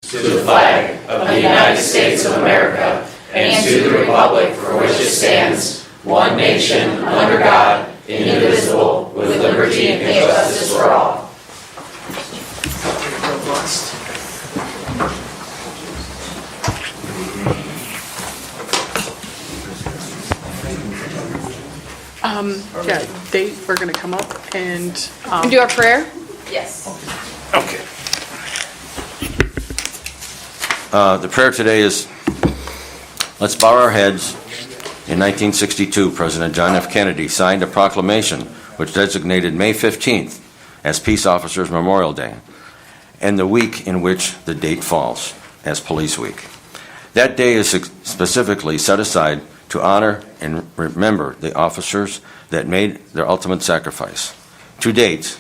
to the flag of the United States of America and to the republic for which it stands, one nation, under God, indivisible, with liberty and justice for all. Yeah, they were going to come up and... Can we do our prayer? Yes. Okay. The prayer today is, let's bow our heads. In 1962, President John F. Kennedy signed a proclamation which designated May 15th as Peace Officers Memorial Day, and the week in which the date falls as Police Week. That day is specifically set aside to honor and remember the officers that made their ultimate sacrifice. To date,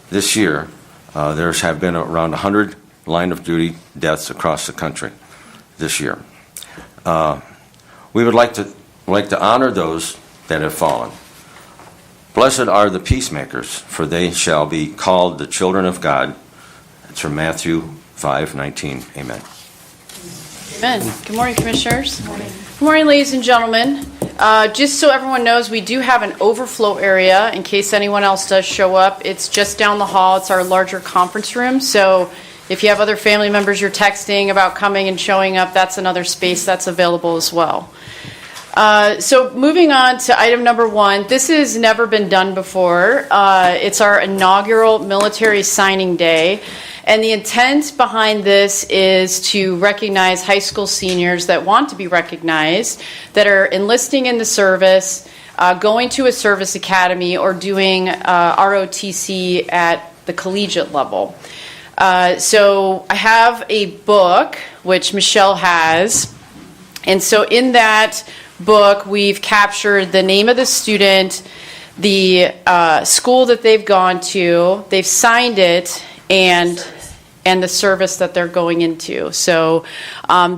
this year, there have been around 100 line of duty deaths across the country this year. We would like to honor those that have fallen. Blessed are the peacemakers, for they shall be called the children of God. It's from Matthew 5:19. Amen. Amen. Good morning, Commissioners. Good morning. Good morning, ladies and gentlemen. Just so everyone knows, we do have an overflow area in case anyone else does show up. It's just down the hall. It's our larger conference room. So if you have other family members you're texting about coming and showing up, that's another space that's available as well. So moving on to item number 1, this has never been done before. It's our inaugural military signing day. And the intent behind this is to recognize high school seniors that want to be recognized, that are enlisting in the service, going to a service academy, or doing ROTC at the collegiate level. So I have a book, which Michelle has. And so in that book, we've captured the name of the student, the school that they've gone to, they've signed it, and the service that they're going into. So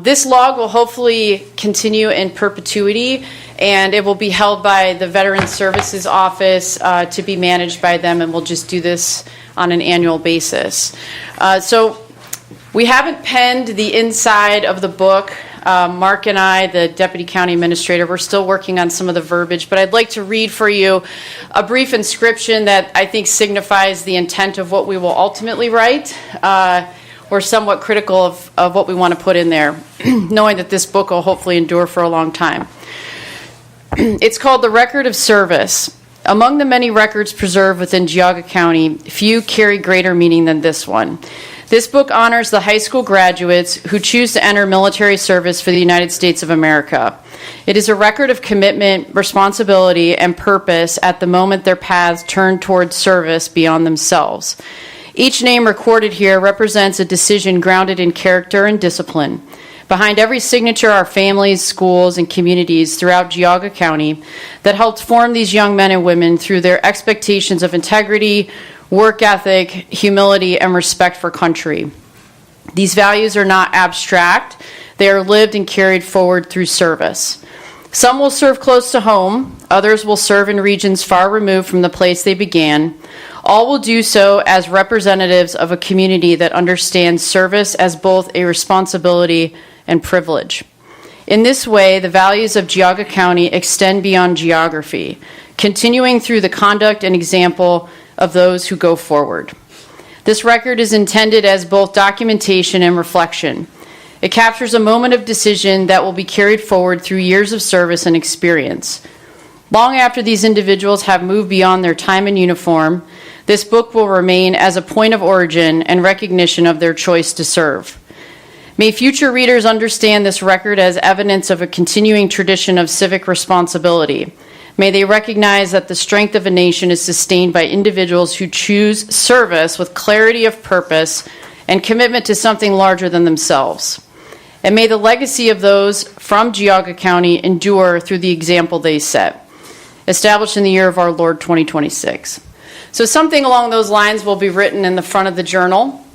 this log will hopefully continue in perpetuity, and it will be held by the Veterans Services Office to be managed by them, and we'll just do this on an annual basis. So we haven't penned the inside of the book. Mark and I, the Deputy County Administrator, we're still working on some of the verbiage, but I'd like to read for you a brief inscription that I think signifies the intent of what we will ultimately write. We're somewhat critical of what we want to put in there, knowing that this book will hopefully endure for a long time. It's called The Record of Service. Among the many records preserved within Geauga County, few carry greater meaning than this one. This book honors the high school graduates who choose to enter military service for the United States of America. It is a record of commitment, responsibility, and purpose at the moment their paths turn towards service beyond themselves. Each name recorded here represents a decision grounded in character and discipline. Behind every signature are families, schools, and communities throughout Geauga County that helped form these young men and women through their expectations of integrity, work ethic, humility, and respect for country. These values are not abstract. They are lived and carried forward through service. Some will serve close to home. Others will serve in regions far removed from the place they began. All will do so as representatives of a community that understands service as both a responsibility and privilege. In this way, the values of Geauga County extend beyond geography, continuing through the conduct and example of those who go forward. This record is intended as both documentation and reflection. It captures a moment of decision that will be carried forward through years of service and experience. Long after these individuals have moved beyond their time in uniform, this book will remain as a point of origin and recognition of their choice to serve. May future readers understand this record as evidence of a continuing tradition of civic responsibility. May they recognize that the strength of a nation is sustained by individuals who choose service with clarity of purpose and commitment to something larger than themselves. And may the legacy of those from Geauga County endure through the example they set, established in the year of our Lord 2026. So something along those lines will be written in the front of the journal,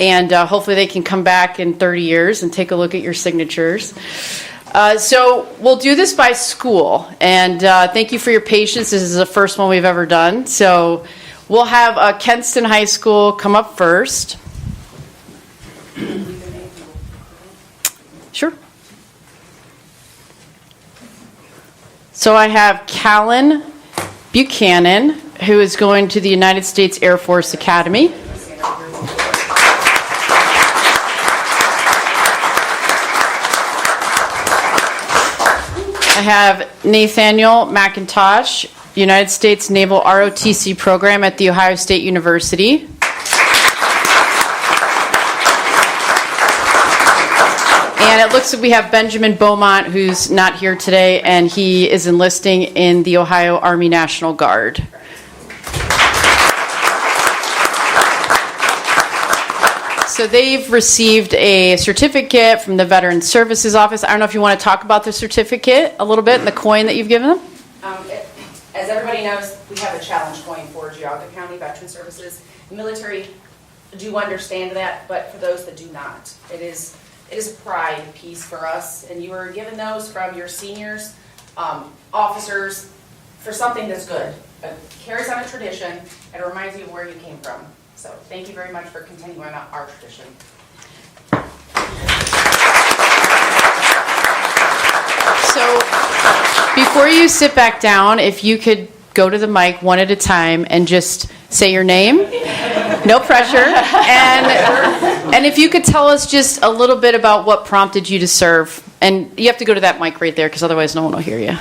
and hopefully they can come back in 30 years and take a look at your signatures. So we'll do this by school, and thank you for your patience. This is the first one we've ever done. So we'll have Kenston High School come up first. Sure. So I have Callan Buchanan, who is going to the United States Air Force Academy. I have Nathaniel McIntosh, United States Naval ROTC program at The Ohio State University. And it looks like we have Benjamin Beaumont, who's not here today, and he is enlisting in the Ohio Army National Guard. So they've received a certificate from the Veterans Services Office. I don't know if you want to talk about the certificate a little bit and the coin that you've given them? As everybody knows, we have a challenge coin for Geauga County Veteran Services. The military do understand that, but for those that do not, it is a pride piece for us. And you were given those from your seniors, officers, for something that's good. It carries on a tradition, and it reminds you of where you came from. So thank you very much for continuing our tradition. So before you sit back down, if you could go to the mic one at a time and just say your name, no pressure, and if you could tell us just a little bit about what prompted you to serve. And you have to go to that mic right there because otherwise no one will hear you.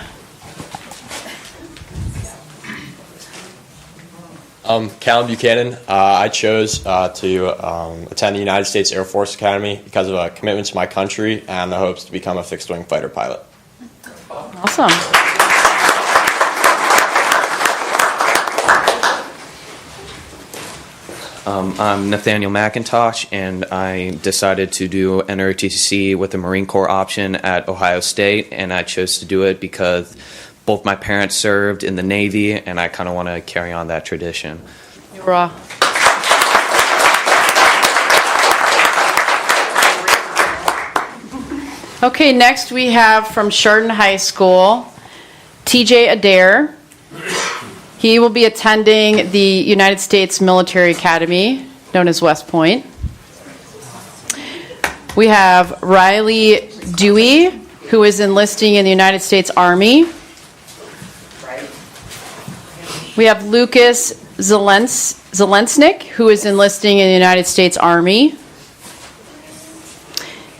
Callan Buchanan. I chose to attend the United States Air Force Academy because of a commitment to my country and the hopes to become a fixed-wing fighter pilot. Awesome. I'm Nathaniel McIntosh, and I decided to do NROTC with the Marine Corps option at Ohio State, and I chose to do it because both my parents served in the Navy, and I kind of want to carry on that tradition. Hoorah. Okay, next we have from Chardon High School, TJ Adair. He will be attending the United States Military Academy, known as West Point. We have Riley Dewey, who is enlisting in the United States Army. We have Lucas Zelensnik, who is enlisting in the United States Army.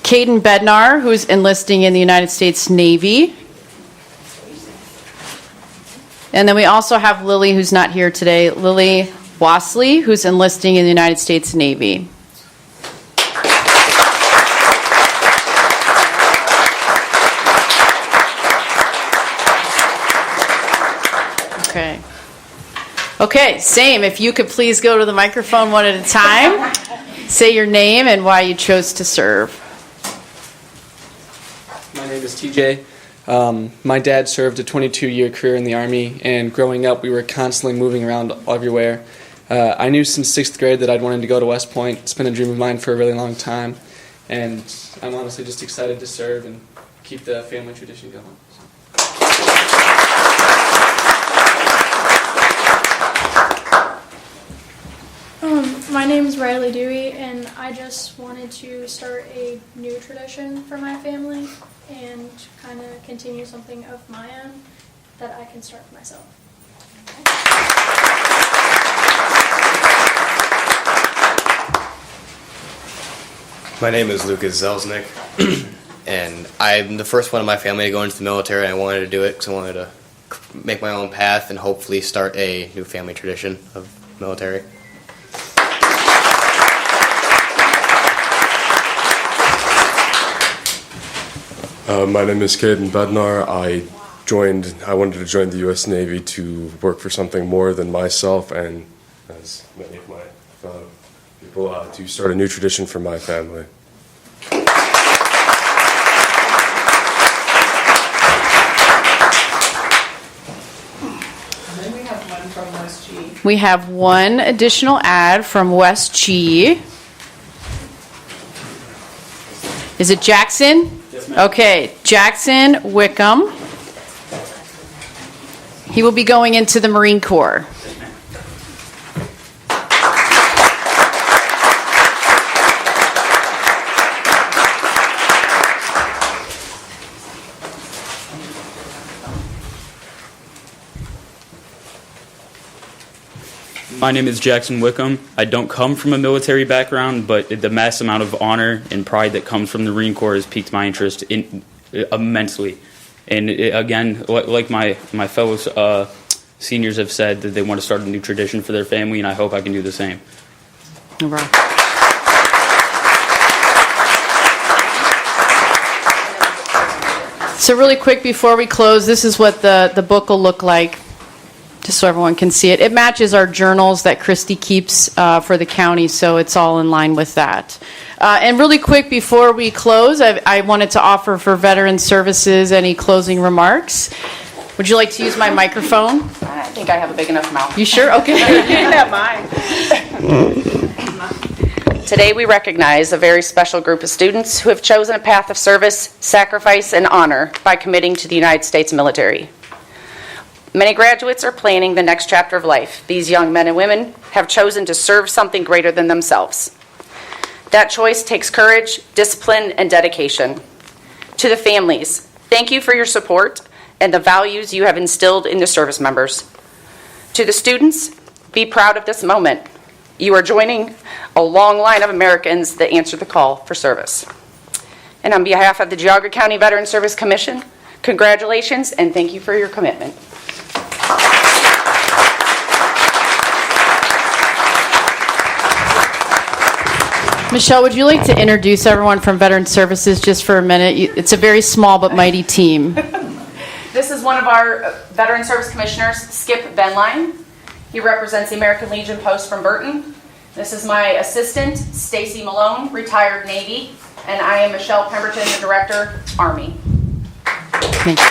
Caden Bednar, who is enlisting in the United States Navy. And then we also have Lily, who's not here today, Lily Wasley, who's enlisting in the United States Navy. Okay. Okay, same. If you could please go to the microphone one at a time. Say your name and why you chose to serve. My name is TJ. My dad served a 22-year career in the Army, and growing up we were constantly moving around everywhere. I knew since 6th grade that I'd wanted to go to West Point. It's been a dream of mine for a really long time, and I'm honestly just excited to serve and keep the family tradition going. My name is Riley Dewey, and I just wanted to start a new tradition for my family and kind of continue something of my own that I can start for myself. My name is Lucas Zelensnik, and I'm the first one in my family to go into the military. I wanted to do it because I wanted to make my own path and hopefully start a new family tradition of military. My name is Caden Bednar. I wanted to join the U.S. Navy to work for something more than myself, and as many of my fellow people, to start a new tradition for my family. And then we have one from West G. We have one additional ad from West G. Is it Jackson? Yes, ma'am. Okay, Jackson Wickham. He will be going into the Marine Corps. My name is Jackson Wickham. I don't come from a military background, but the mass amount of honor and pride that comes from the Marine Corps has piqued my interest immensely. And again, like my fellow seniors have said, that they want to start a new tradition for their family, and I hope I can do the same. So really quick before we close, this is what the book will look like, just so everyone can see it. It matches our journals that Christy keeps for the county, so it's all in line with that. And really quick before we close, I wanted to offer for Veteran Services any closing remarks. Would you like to use my microphone? I think I have a big enough mouth. You sure? Okay. You can have mine. Today we recognize a very special group of students who have chosen a path of service, sacrifice, and honor by committing to the United States military. Many graduates are planning the next chapter of life. These young men and women have chosen to serve something greater than themselves. That choice takes courage, discipline, and dedication. To the families, thank you for your support and the values you have instilled in the service members. To the students, be proud of this moment. You are joining a long line of Americans that answer the call for service. And on behalf of the Geauga County Veteran Service Commission, congratulations and thank you for your commitment. Michelle, would you like to introduce everyone from Veteran Services just for a minute? It's a very small but mighty team. This is one of our Veteran Service Commissioners, Skip Benline. He represents the American Legion Post from Burton. This is my assistant, Stacy Malone, retired Navy, and I am Michelle Pemberton, the Director, Army. Thank you.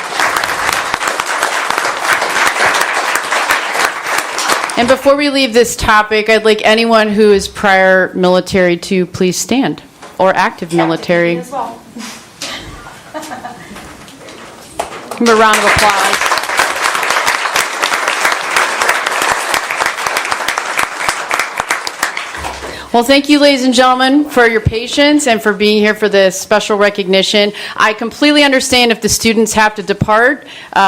And before we leave this topic, I'd like anyone who is prior military to please stand, or active military. As well. Give them a round of applause. Well, thank you, ladies and gentlemen, for your patience and for being here for this special recognition. I completely understand if the students have to depart.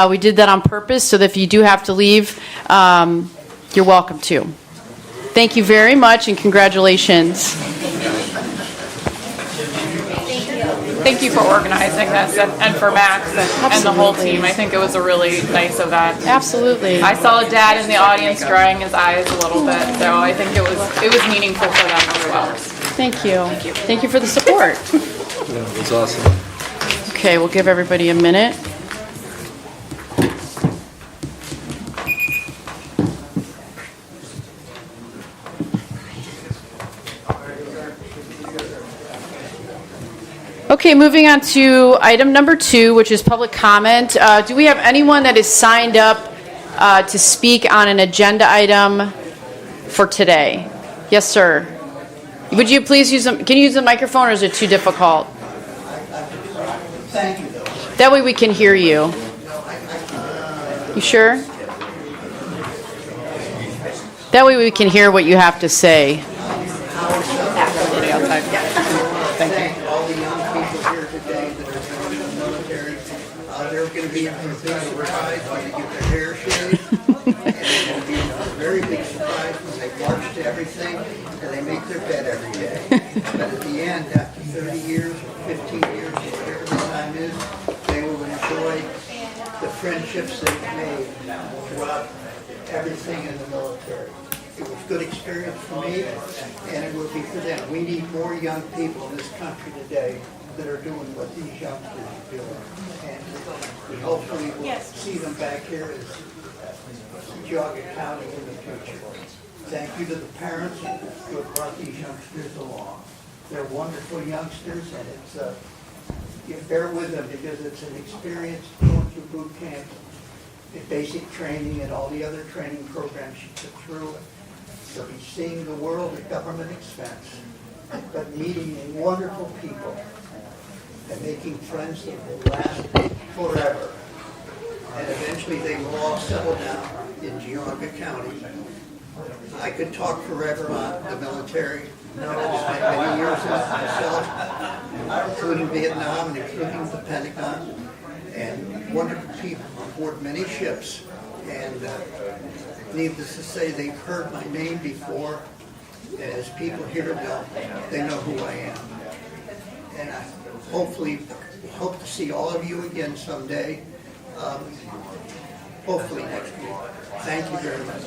We did that on purpose, so that if you do have to leave, you're welcome to. Thank you very much, and congratulations. Thank you for organizing this and for Max and the whole team. I think it was a really nice event. Absolutely. I saw a dad in the audience drying his eyes a little bit, so I think it was meaningful for them as well. Thank you. Thank you for the support. Yeah, it was awesome. Okay, we'll give everybody a minute. Okay, moving on to item number 2, which is public comment. Do we have anyone that is signed up to speak on an agenda item for today? Yes, sir. Would you please can you use the microphone, or is it too difficult? Thank you. That way we can hear you. You sure? That way we can hear what you have to say. Thank all the young people here today that are going to the military. They're going to be in for a big surprise when they get their hair shaved. And it's going to be a very big surprise when they march to everything and they make their bed every day. But at the end, after 30 years or 15 years, or whatever the time is, they will enjoy the friendships they've made throughout everything in the military. It was a good experience for me, and it will be for them. We need more young people in this country today that are doing what these youngsters are doing. And we hopefully will see them back here as Geauga County in the future. Thank you to the parents who have brought these youngsters along. They're wonderful youngsters, and it's you bear with them because it's an experience going through boot camp, the basic training, and all the other training programs you took through. They'll be seeing the world at government expense, but meeting wonderful people and making friends that will last forever. And eventually they will all settle down in Geauga County. I could talk forever on the military. I've spent many years in it myself, including Vietnam and including the Pentagon, and wonderful people on board many ships. And needless to say, they've heard my name before. As people here, they know who I am. And I hopefully hope to see all of you again someday. Hopefully next week. Thank you very much.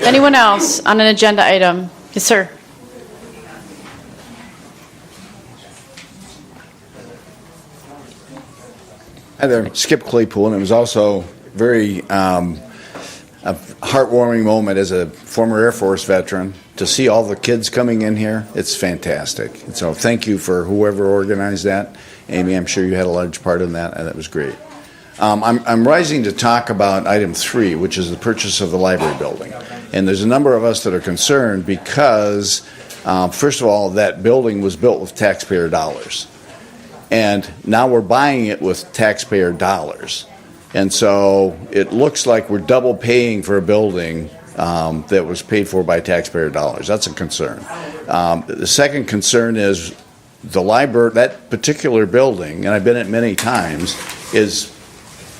Anyone else on an agenda item? Yes, sir. Hi there, Skip Claypool, and it was also very a heartwarming moment as a former Air Force veteran to see all the kids coming in here. It's fantastic. And so thank you for whoever organized that. Amy, I'm sure you had a large part in that, and that was great. I'm rising to talk about item 3, which is the purchase of the library building. And there's a number of us that are concerned because, first of all, that building was built with taxpayer dollars. And now we're buying it with taxpayer dollars. And so it looks like we're double paying for a building that was paid for by taxpayer dollars. That's a concern. The second concern is the library, that particular building, and I've been in it many times, is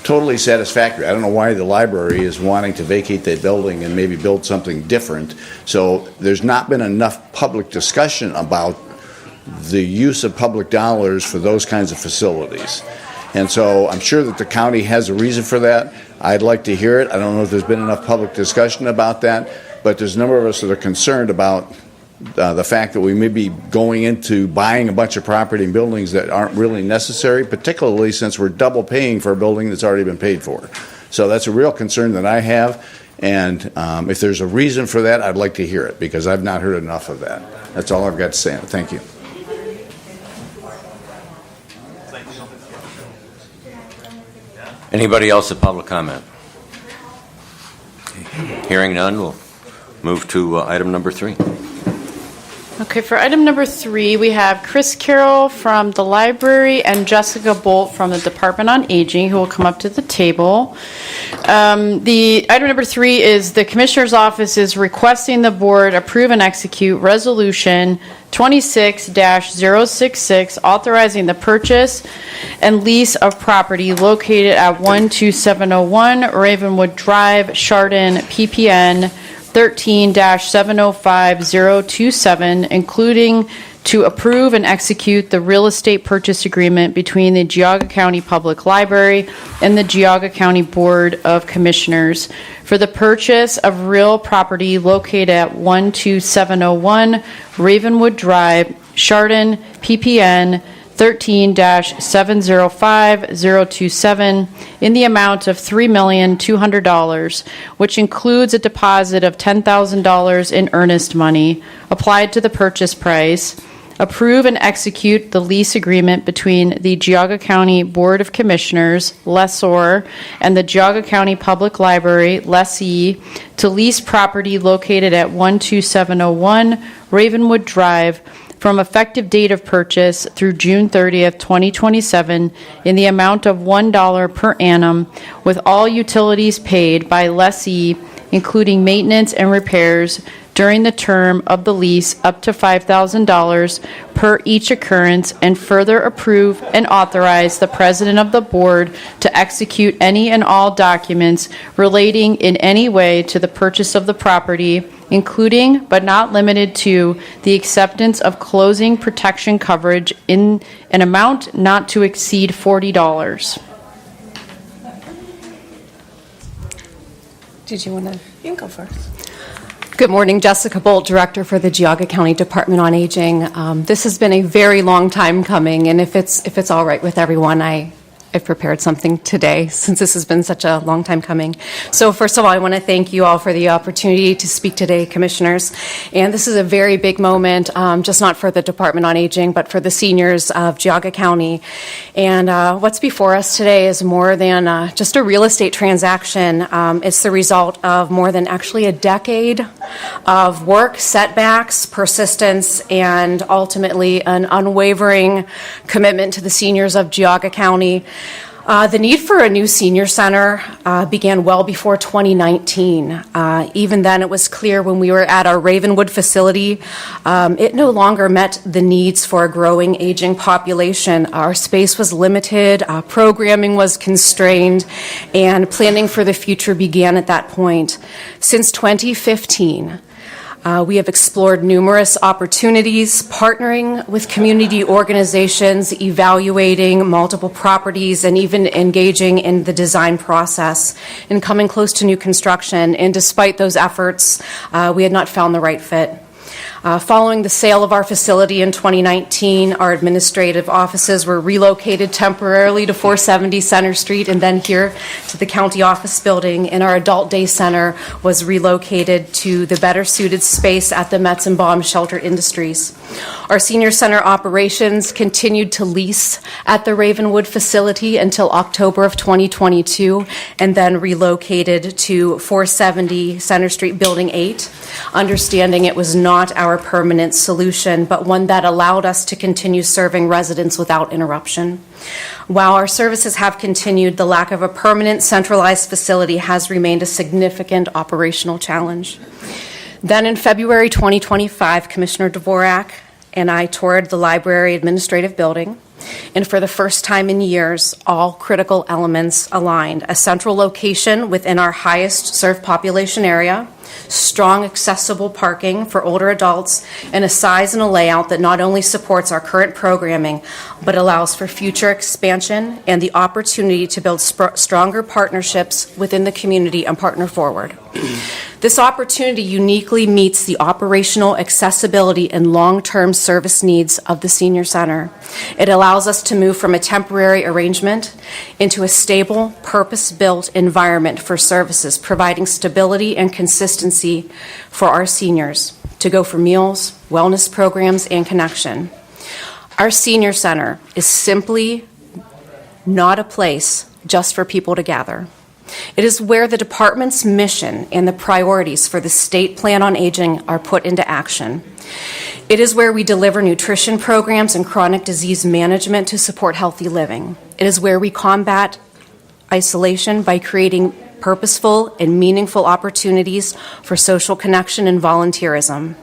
totally satisfactory. I don't know why the library is wanting to vacate that building and maybe build something different. So there's not been enough public discussion about the use of public dollars for those kinds of facilities. And so I'm sure that the county has a reason for that. I'd like to hear it. I don't know if there's been enough public discussion about that, but there's a number of us that are concerned about the fact that we may be going into buying a bunch of property and buildings that aren't really necessary, particularly since we're double paying for a building that's already been paid for. So that's a real concern that I have, and if there's a reason for that, I'd like to hear it, because I've not heard enough of that. That's all I've got to say. Thank you. Anybody else with public comment? Hearing none, we'll move to item number 3. Okay, for item number 3, we have Chris Carroll from the library and Jessica Bolt from the Department on Aging, who will come up to the table. The item number 3 is the Commissioner's Office is requesting the board approve and execute Resolution 26-066, authorizing the purchase and lease of property located at 12701 Ravenwood Drive, Chardon, PPN 13-705027, including to approve and execute the real estate purchase agreement between the Geauga County Public Library and the Geauga County Board of Commissioners for the purchase of real property located at 12701 Ravenwood Drive, Chardon, PPN 13-705027 in the amount of $3,200,000, which includes a deposit of $10,000 in earnest money applied to the purchase price. Approve and execute the lease agreement between the Geauga County Board of Commissioners, lessor, and the Geauga County Public Library, lessee, to lease property located at 12701 Ravenwood Drive from effective date of purchase through June 30th, 2027, in the amount of $1 per annum, with all utilities paid by lessee, including maintenance and repairs, during the term of the lease up to $5,000 per each occurrence, and further approve and authorize the president of the board to execute any and all documents relating in any way to the purchase of the property, including but not limited to the acceptance of closing protection coverage in an amount not to exceed $40. Did you want to? You can go first. Good morning, Jessica Bolt, Director for the Geauga County Department on Aging. This has been a very long time coming, and if it's all right with everyone, I've prepared something today since this has been such a long time coming. So first of all, I want to thank you all for the opportunity to speak today, Commissioners. And this is a very big moment, just not for the Department on Aging, but for the seniors of Geauga County. And what's before us today is more than just a real estate transaction. It's the result of more than actually a decade of work, setbacks, persistence, and ultimately an unwavering commitment to the seniors of Geauga County. The need for a new senior center began well before 2019. Even then, it was clear when we were at our Ravenwood facility, it no longer met the needs for a growing, aging population. Our space was limited, programming was constrained, and planning for the future began at that point. Since 2015, we have explored numerous opportunities, partnering with community organizations, evaluating multiple properties, and even engaging in the design process and coming close to new construction. And despite those efforts, we had not found the right fit. Following the sale of our facility in 2019, our administrative offices were relocated temporarily to 470 Center Street and then here to the county office building, and our adult day center was relocated to the better suited space at the Metzenbaum Shelter Industries. Our senior center operations continued to lease at the Ravenwood facility until October of 2022 and then relocated to 470 Center Street Building 8, understanding it was not our permanent solution, but one that allowed us to continue serving residents without interruption. While our services have continued, the lack of a permanent centralized facility has remained a significant operational challenge. Then in February 2025, Commissioner Dvorak and I toured the library administrative building, and for the first time in years, all critical elements aligned. A central location within our highest served population area, strong accessible parking for older adults, and a size and a layout that not only supports our current programming, but allows for future expansion and the opportunity to build stronger partnerships within the community and partner forward. This opportunity uniquely meets the operational accessibility and long-term service needs of the senior center. It allows us to move from a temporary arrangement into a stable, purpose-built environment for services, providing stability and consistency for our seniors to go for meals, wellness programs, and connection. Our senior center is simply not a place just for people to gather. It is where the department's mission and the priorities for the state plan on aging are put into action. It is where we deliver nutrition programs and chronic disease management to support healthy living. It is where we combat isolation by creating purposeful and meaningful opportunities for social connection and volunteerism.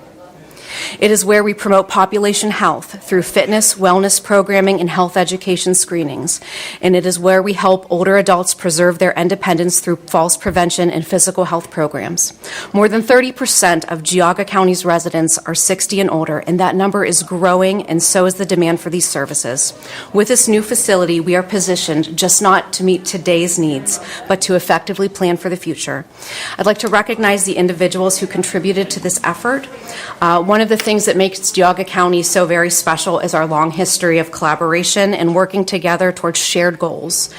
It is where we promote population health through fitness, wellness programming, and health education screenings. And it is where we help older adults preserve their independence through falls prevention and physical health programs. More than 30% of Geauga County's residents are 60 and older, and that number is growing, and so is the demand for these services. With this new facility, we are positioned just not to meet today's needs, but to effectively plan for the future. I'd like to recognize the individuals who contributed to this effort. One of the things that makes Geauga County so very special is our long history of collaboration and working together towards shared goals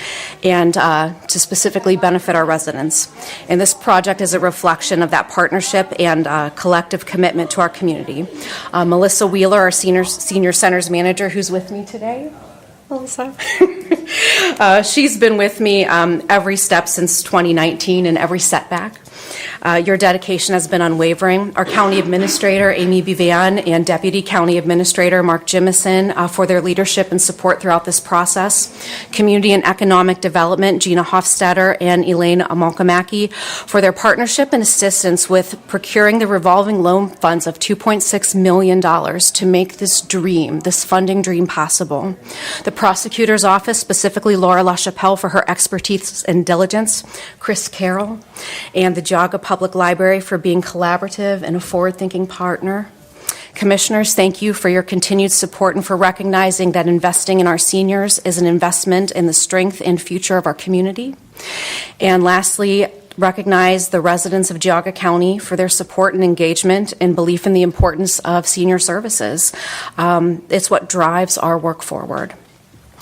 and to specifically benefit our residents. And this project is a reflection of that partnership and collective commitment to our community. Melissa Wheeler, our senior centers manager, who's with me today. Melissa. She's been with me every step since 2019 and every setback. Your dedication has been unwavering. Our County Administrator, Amy Bivan, and Deputy County Administrator, Mark Jimison, for their leadership and support throughout this process. Community and Economic Development, Gina Hofstetter and Elaine Amalkamaki, for their partnership and assistance with procuring the revolving loan funds of $2.6 million to make this dream, this funding dream possible. The Prosecutor's Office, specifically Laura LaChapelle, for her expertise and diligence, Chris Carroll, and the Geauga Public Library for being collaborative and a forward-thinking partner. Commissioners, thank you for your continued support and for recognizing that investing in our seniors is an investment in the strength and future of our community. And lastly, recognize the residents of Geauga County for their support and engagement and belief in the importance of senior services. It's what drives our work forward.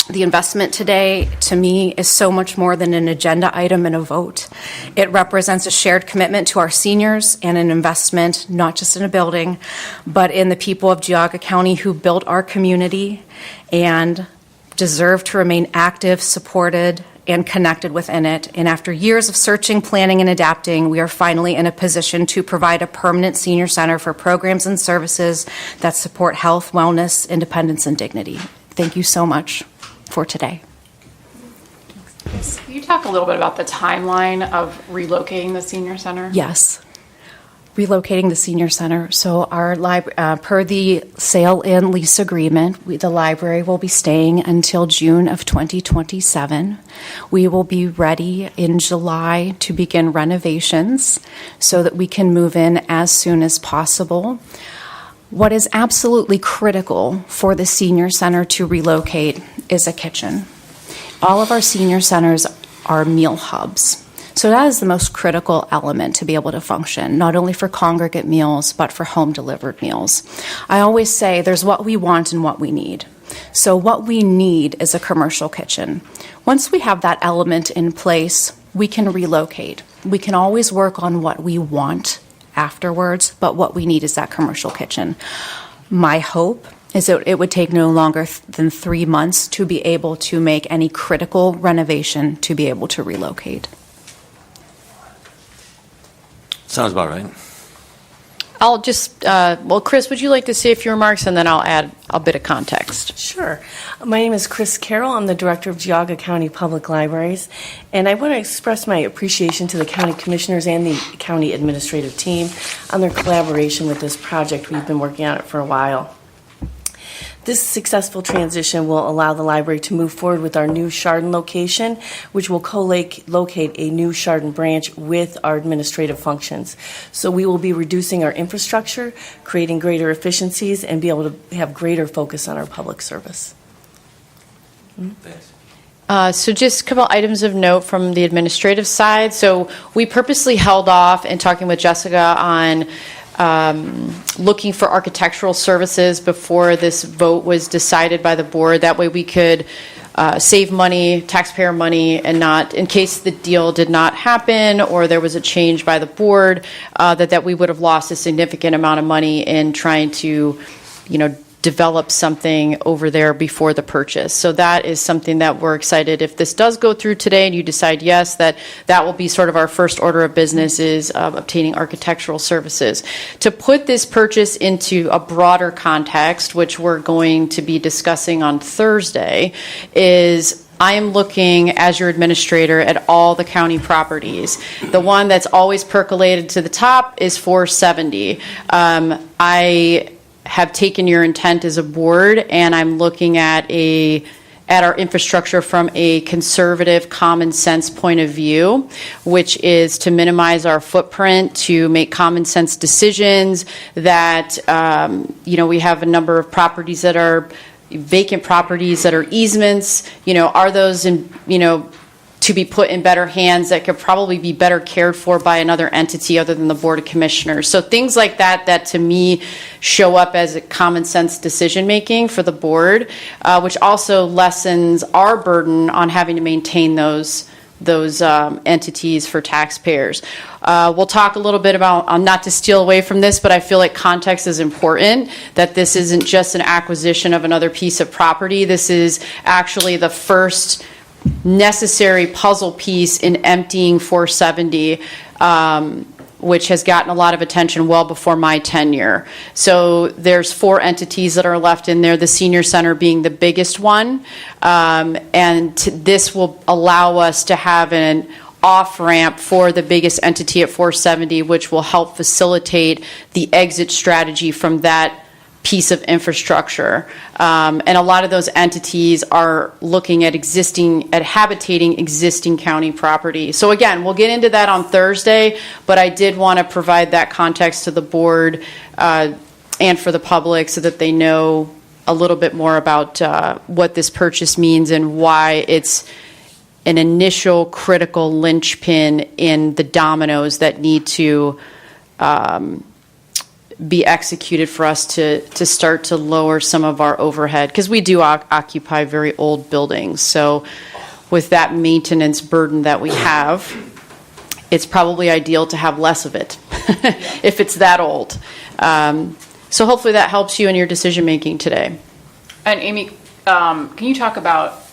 The investment today, to me, is so much more than an agenda item and a vote. It represents a shared commitment to our seniors and an investment not just in a building, but in the people of Geauga County who built our community and deserve to remain active, supported, and connected within it. And after years of searching, planning, and adapting, we are finally in a position to provide a permanent senior center for programs and services that support health, wellness, independence, and dignity. Thank you so much for today. Yes. Can you talk a little bit about the timeline of relocating the senior center? Yes. Relocating the senior center. So our per the sale and lease agreement, the library will be staying until June of 2027. We will be ready in July to begin renovations so that we can move in as soon as possible. What is absolutely critical for the senior center to relocate is a kitchen. All of our senior centers are meal hubs. So that is the most critical element to be able to function, not only for congregate meals, but for home-delivered meals. I always say there's what we want and what we need. So what we need is a commercial kitchen. Once we have that element in place, we can relocate. We can always work on what we want afterwards, but what we need is that commercial kitchen. My hope is that it would take no longer than 3 months to be able to make any critical renovation to be able to relocate. Sounds about right. I'll just, Chris, would you like to say a few remarks, and then I'll add a bit of context. Sure. My name is Chris Carroll. I'm the Director of Geauga County Public Libraries, and I want to express my appreciation to the County Commissioners and the County Administrative Team on their collaboration with this project. We've been working on it for a while. This successful transition will allow the library to move forward with our new Chardon location, which will co-locate a new Chardon branch with our administrative functions. So we will be reducing our infrastructure, creating greater efficiencies, and be able to have greater focus on our public service. Thanks. So just a couple items of note from the administrative side. So we purposely held off in talking with Jessica on looking for architectural services before this vote was decided by the board. That way we could save money, taxpayer money, and not, in case the deal did not happen or there was a change by the board, that we would have lost a significant amount of money in trying to, develop something over there before the purchase. So that is something that we're excited. If this does go through today and you decide yes, that will be sort of our first order of business is obtaining architectural services. To put this purchase into a broader context, which we're going to be discussing on Thursday, is I am looking, as your administrator, at all the county properties. The one that's always percolated to the top is 470. I have taken your intent as a board, and I'm looking at our infrastructure from a conservative, common sense point of view, which is to minimize our footprint, to make common sense decisions. That we have a number of properties that are vacant properties that are easements. Are those to be put in better hands that could probably be better cared for by another entity other than the Board of Commissioners. So things like that to me show up as a common sense decision making for the board, which also lessens our burden on having to maintain those entities for taxpayers. We'll talk a little bit about, not to steal away from this, but I feel like context is important, that this isn't just an acquisition of another piece of property. This is actually the first necessary puzzle piece in emptying 470, which has gotten a lot of attention well before my tenure. So there's 4 entities that are left in there, the senior center being the biggest one, and this will allow us to have an off-ramp for the biggest entity at 470, which will help facilitate the exit strategy from that piece of infrastructure. And a lot of those entities are looking at habitating existing county property. So again, we'll get into that on Thursday, but I did want to provide that context to the board and for the public so that they know a little bit more about what this purchase means and why it's an initial critical linchpin in the dominoes that need to be executed for us to start to lower some of our overhead, because we do occupy very old buildings. So with that maintenance burden that we have, it's probably ideal to have less of it if it's that old. So hopefully that helps you in your decision making today. And Amy, can you talk about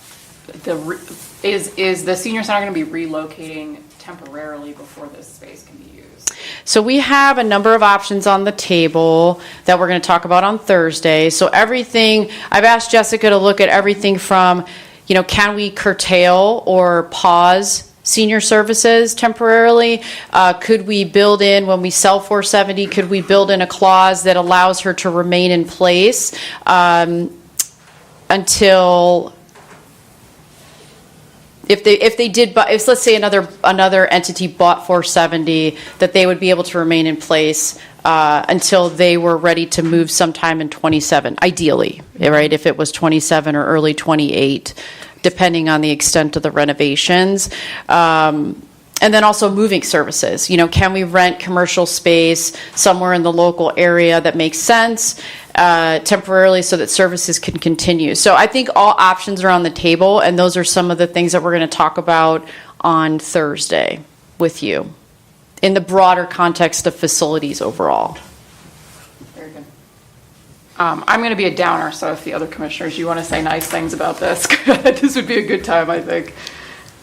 is the senior center going to be relocating temporarily before this space can be used? So we have a number of options on the table that we're going to talk about on Thursday. So everything, I've asked Jessica to look at everything from, can we curtail or pause senior services temporarily? Could we build in, when we sell 470, could we build in a clause that allows her to remain in place until, if they did, if let's say another entity bought 470, that they would be able to remain in place until they were ready to move sometime in 27, ideally, right? If it was 27 or early 28, depending on the extent of the renovations. And then also moving services. Can we rent commercial space somewhere in the local area that makes sense temporarily so that services can continue? So I think all options are on the table, and those are some of the things that we're going to talk about on Thursday with you in the broader context of facilities overall. Very good. I'm going to be a downer, so if the other commissioners, you want to say nice things about this, this would be a good time, I think.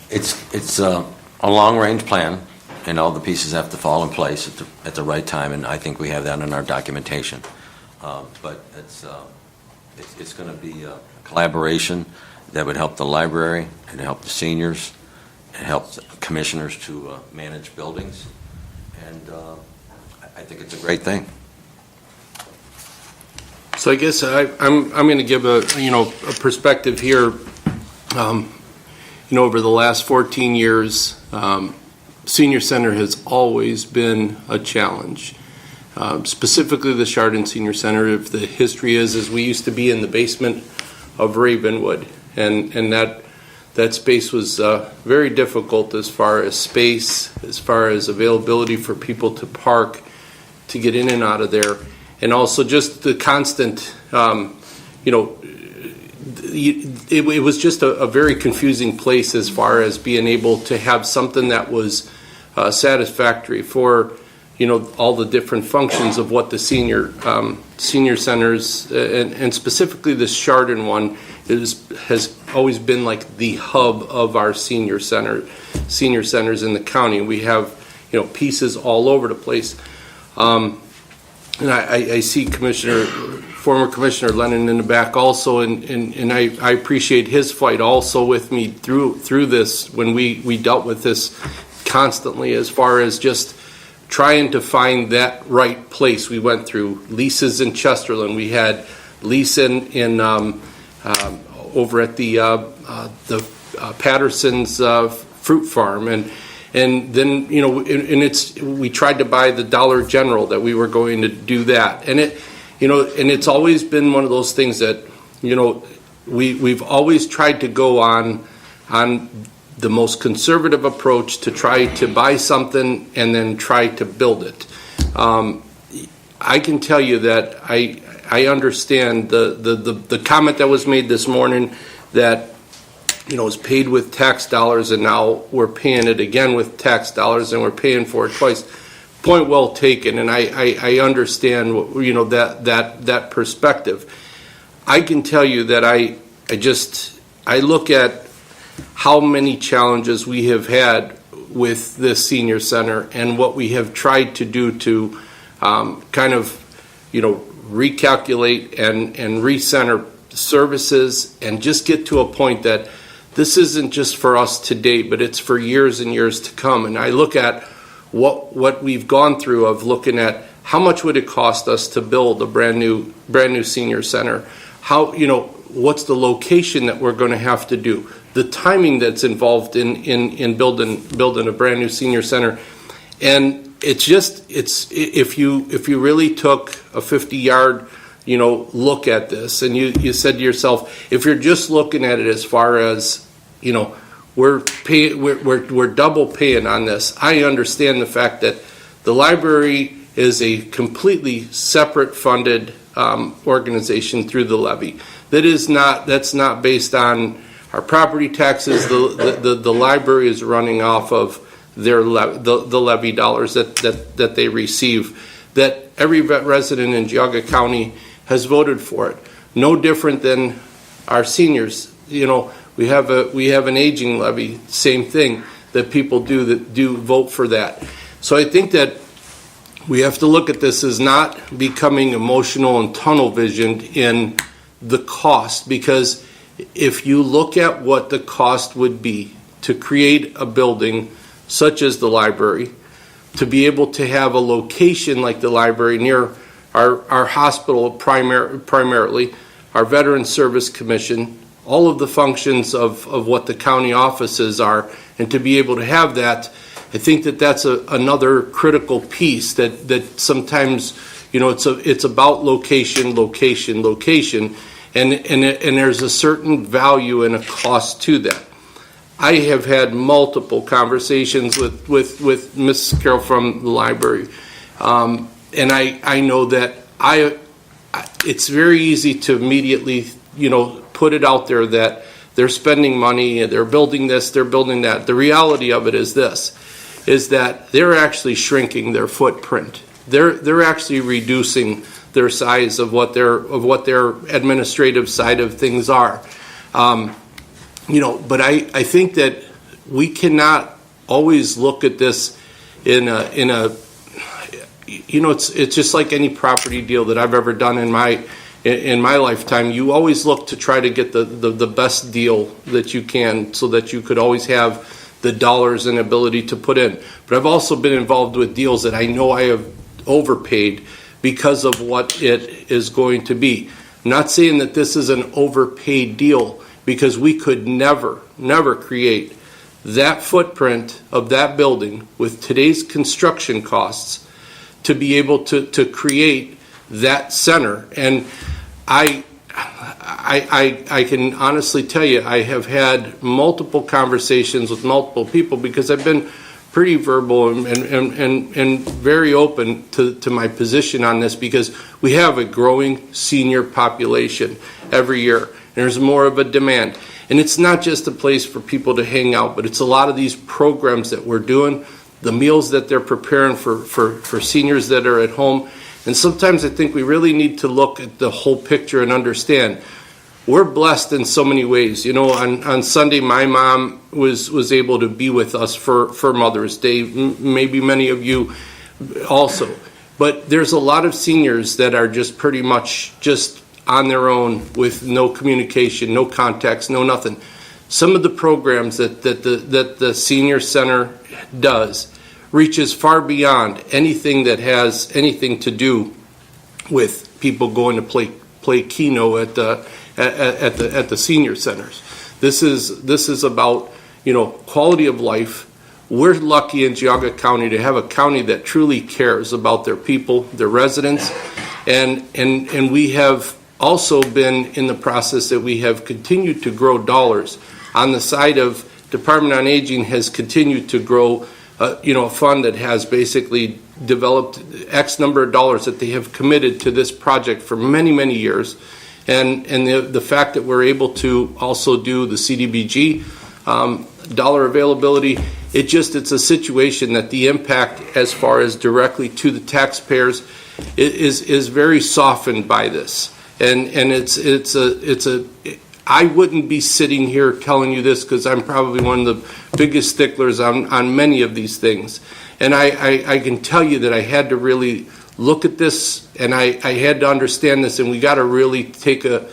It's a long-range plan, and all the pieces have to fall in place at the right time, and I think we have that in our documentation. But it's going to be a collaboration that would help the library and help the seniors and help the commissioners to manage buildings, and I think it's a great thing. So I guess I'm going to give a perspective here. Over the last 14 years, Senior Center has always been a challenge. Specifically the Chardon Senior Center, if the history is we used to be in the basement of Ravenwood, and that space was very difficult as far as space, as far as availability for people to park, to get in and out of there, and also just the constant, it was just a very confusing place as far as being able to have something that was satisfactory for all the different functions of what the senior centers and specifically this Chardon one has always been like the hub of our senior centers in the county. We have pieces all over the place, and I see former Commissioner Lennon in the back also, and I appreciate his fight also with me through this when we dealt with this constantly as far as just trying to find that right place. We went through leases in Chesterland. We had lease in over at the Patterson's fruit farm, and then we tried to buy the Dollar General that we were going to do that, and it's always been one of those things that we've always tried to go on the most conservative approach to try to buy something and then try to build it. I can tell you that I understand the comment that was made this morning that is paid with tax dollars, and now we're paying it again with tax dollars, and we're paying for it twice. Point well taken, and I understand that perspective. I can tell you that I look at how many challenges we have had with this senior center and what we have tried to do to recalculate and recenter services and just get to a point that this isn't just for us today, but it's for years and years to come. And I look at what we've gone through of looking at how much would it cost us to build a brand new senior center, what's the location that we're going to have to do, the timing that's involved in building a brand new senior center. And it's if you really took a 50-yard look at this, and you said to yourself, if you're just looking at it as far as we're double paying on this, I understand the fact that the library is a completely separate funded organization through the levy. That's not based on our property taxes. The library is running off of the levy dollars that they receive, that every resident in Geauga County has voted for it. No different than our seniors. We have an aging levy, same thing that people do vote for that. So I think that we have to look at this as not becoming emotional and tunnel visioned in the cost, because if you look at what the cost would be to create a building such as the library, to be able to have a location like the library near our hospital primarily, our Veterans Service Commission, all of the functions of what the county offices are, and to be able to have that, I think that that's another critical piece that sometimes, it's about location, and there's a certain value and a cost to that. I have had multiple conversations with Ms. Carroll from the library, and I know that it's very easy to immediately, put it out there that they're spending money, they're building this, they're building that. The reality of it is this, is that they're actually shrinking their footprint. They're actually reducing their size of what their administrative side of things are. But I think that we cannot always look at this in a it's just like any property deal that I've ever done in my lifetime. You always look to try to get the best deal that you can, so that you could always have the dollars and ability to put in. But I've also been involved with deals that I know I have overpaid because of what it is going to be. I'm not saying that this is an overpaid deal, because we could never create that footprint of that building with today's construction costs to be able to create that center. And I can honestly tell you, I have had multiple conversations with multiple people, because I've been pretty verbal and very open to my position on this, because we have a growing senior population every year. There's more of a demand. And it's not just a place for people to hang out, but it's a lot of these programs that we're doing, the meals that they're preparing for seniors that are at home. And sometimes I think we really need to look at the whole picture and understand we're blessed in so many ways. On Sunday, my mom was able to be with us for Mother's Day, maybe many of you also. But there's a lot of seniors that are just pretty much just on their own, with no communication, no context, no nothing. Some of the programs that the senior center does reaches far beyond anything that has anything to do with people going to play Keno at the senior centers. This is about quality of life. We're lucky in Geauga County to have a county that truly cares about their people, their residents, and we have also been in the process that we have continued to grow dollars. On the side of Department on Aging has continued to grow, a fund that has basically developed X number of dollars that they have committed to this project for many, many years. And the fact that we're able to also do the CDBG dollar availability, it's a situation that the impact as far as directly to the taxpayers is very softened by this. And I wouldn't be sitting here telling you this, because I'm probably one of the biggest sticklers on many of these things. And I can tell you that I had to really look at this, and I had to understand this, and we got to really take a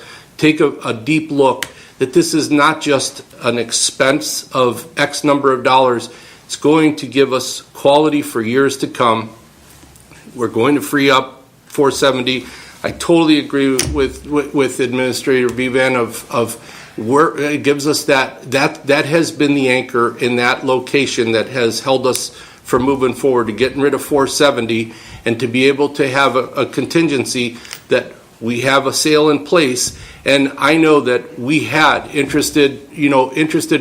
deep look that this is not just an expense of X number of dollars. It's going to give us quality for years to come. We're going to free up 470. I totally agree with Administrator Vivan of where it gives us that has been the anchor in that location that has held us from moving forward to getting rid of 470, and to be able to have a contingency that we have a sale in place. And I know that we had interested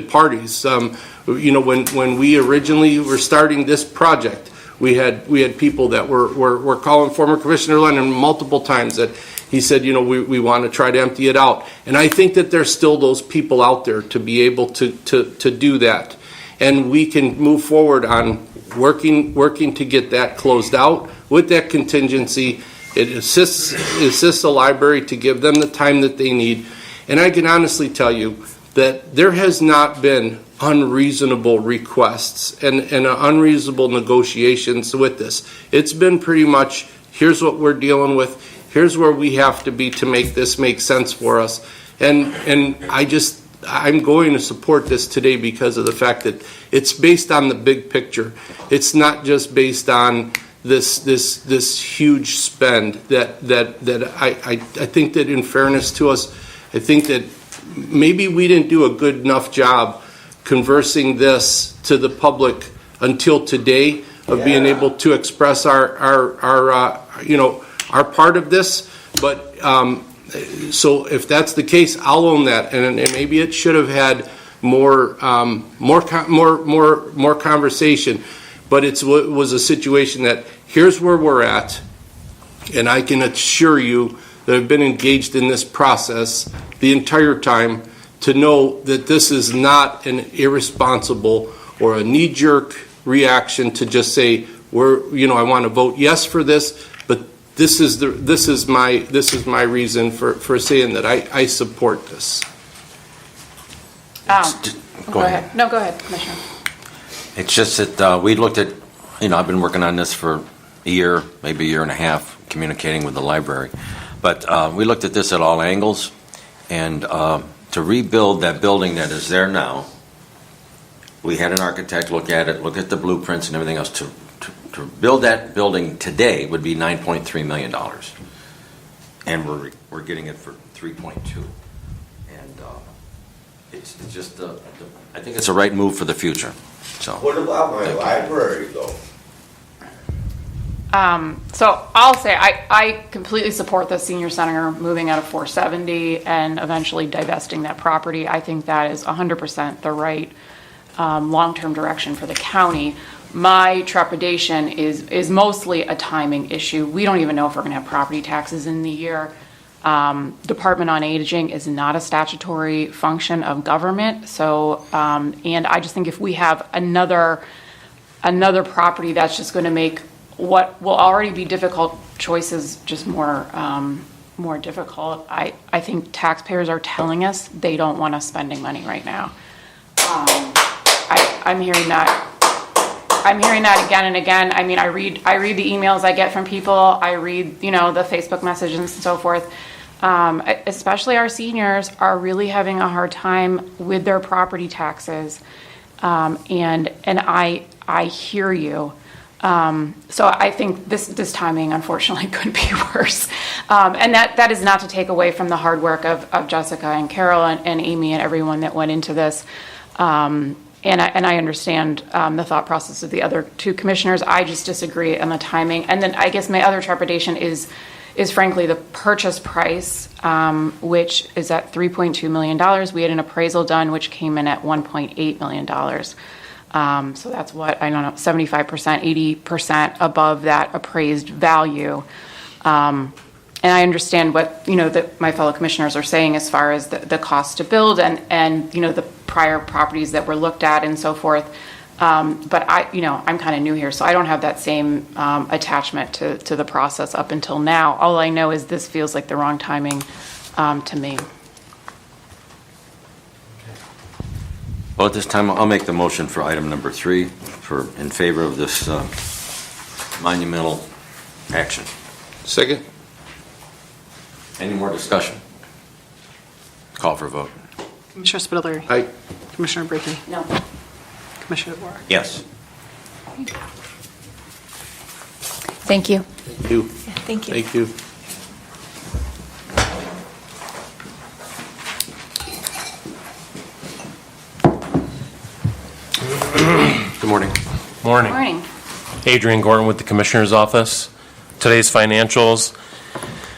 parties. When we originally were starting this project, we had people that were calling former Commissioner Lennon multiple times that he said, we want to try to empty it out. And I think that there's still those people out there to be able to do that. And we can move forward on working to get that closed out with that contingency. It assists the library to give them the time that they need. And I can honestly tell you that there has not been unreasonable requests and unreasonable negotiations with this. It's been pretty much, here's what we're dealing with, here's where we have to be to make this make sense for us. And I'm going to support this today because of the fact that it's based on the big picture. It's not just based on this huge spend that I think that in fairness to us, I think that maybe we didn't do a good enough job conversing this to the public until today of being able to express our part of this. But so if that's the case, I'll own that, and maybe it should have had more conversation. But it was a situation that here's where we're at, and I can assure you that I've been engaged in this process the entire time to know that this is not an irresponsible or a knee-jerk reaction to just say I want to vote yes for this, but this is my reason for saying that I support this. Go ahead. No, go ahead, Commissioner. It's just that we looked at, I've been working on this for a year, maybe a year and a half, communicating with the library. But we looked at this at all angles, and to rebuild that building that is there now, we had an architect look at it, look at the blueprints and everything else. To build that building today would be $9.3 million. And we're getting it for 3.2. And it's just, I think it's a right move for the future. So. What about my library, though? So I'll say I completely support the senior center moving out of 470 and eventually divesting that property. I think that is 100% the right long-term direction for the county. My trepidation is mostly a timing issue. We don't even know if we're going to have property taxes in the year. Department on Aging is not a statutory function of government. So, and I just think if we have another property that's just going to make what will already be difficult choices just more difficult, I think taxpayers are telling us they don't want us spending money right now. I'm hearing that. I'm hearing that again and again. I mean, I read the emails I get from people. I read, the Facebook messages and so forth. Especially our seniors are really having a hard time with their property taxes. And I hear you. So I think this timing, unfortunately, could be worse. And that is not to take away from the hard work of Jessica and Carol and Amy and everyone that went into this. And I understand the thought process of the other two commissioners. I just disagree on the timing. And then I guess my other trepidation is frankly the purchase price, which is at $3.2 million. We had an appraisal done, which came in at $1.8 million. So that's 75%, 80% above that appraised value. And I understand what, that my fellow commissioners are saying as far as the cost to build and the prior properties that were looked at and so forth. But I'm kind of new here, so I don't have that same attachment to the process up until now. All I know is this feels like the wrong timing to me. Well, at this time, I'll make the motion for item number 3 in favor of this monumental action. Second. Any more discussion? Call for a vote. Commissioner Spitaleri. Aye. Commissioner Brinkley. No. Commissioner DeBoer. Yes. Thank you. Thank you. Thank you. Thank you. Good morning. Morning. Morning. Adrian Gorton with the Commissioner's Office. Today's financials,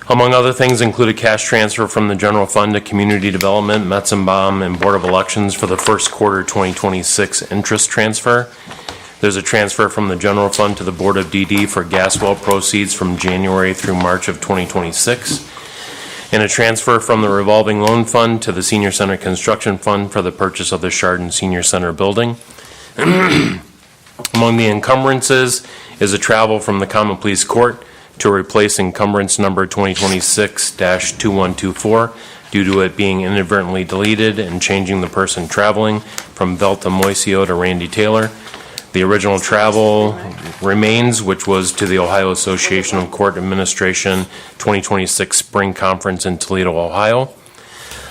among other things, include a cash transfer from the General Fund to Community Development, Metzenbaum, and Board of Elections for the first quarter 2026 interest transfer. There's a transfer from the General Fund to the Board of DD for gas well proceeds from January through March of 2026. And a transfer from the Revolving Loan Fund to the Senior Center Construction Fund for the purchase of the Chardon Senior Center building. Among the encumbrances is a travel from the Common Pleas Court to replace encumbrance number 2026-2124 due to it being inadvertently deleted and changing the person traveling from Velta Moisio to Randy Taylor. The original travel remains, which was to the Ohio Association of Court Administration 2026 Spring Conference in Toledo, Ohio.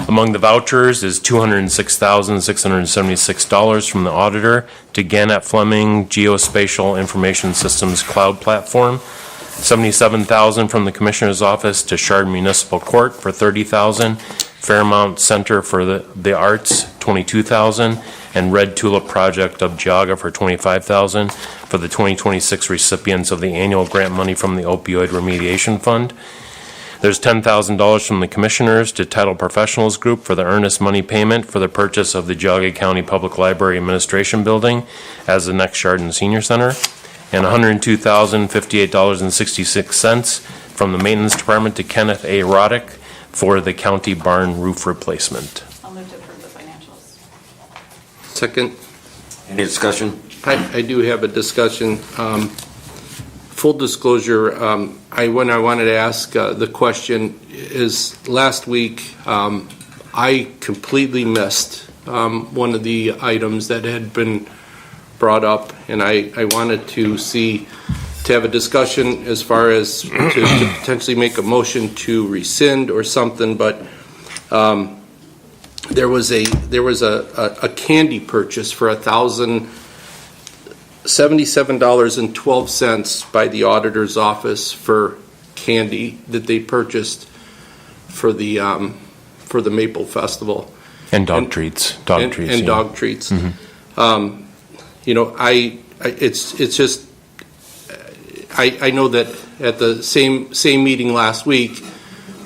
Among the vouchers is $206,676 from the auditor to Gannett Fleming Geospatial Information Systems Cloud Platform, $77,000 from the Commissioner's Office to Chard Municipal Court for $30,000, Fairmount Center for the Arts, $22,000, and Red Tulip Project of Geauga for $25,000 for the 2026 recipients of the annual grant money from the Opioid Remediation Fund. There's $10,000 from the Commissioners to Title Professionals Group for the earnest money payment for the purchase of the Geauga County Public Library Administration Building as the next Chardon Senior Center, and $102,058.66 from the Maintenance Department to Kenneth A. Roddick for the county barn roof replacement. I'll move to approve the financials. Second. Any discussion? I do have a discussion. Full disclosure, when I wanted to ask the question is last week I completely missed one of the items that had been brought up, and I wanted to have a discussion as far as to potentially make a motion to rescind or something, but there was a candy purchase for $1,077.12 by the auditor's office for candy that they purchased for the Maple Festival And dog treats. Dog treats. Mm-hmm. It's just I know that at the same meeting last week,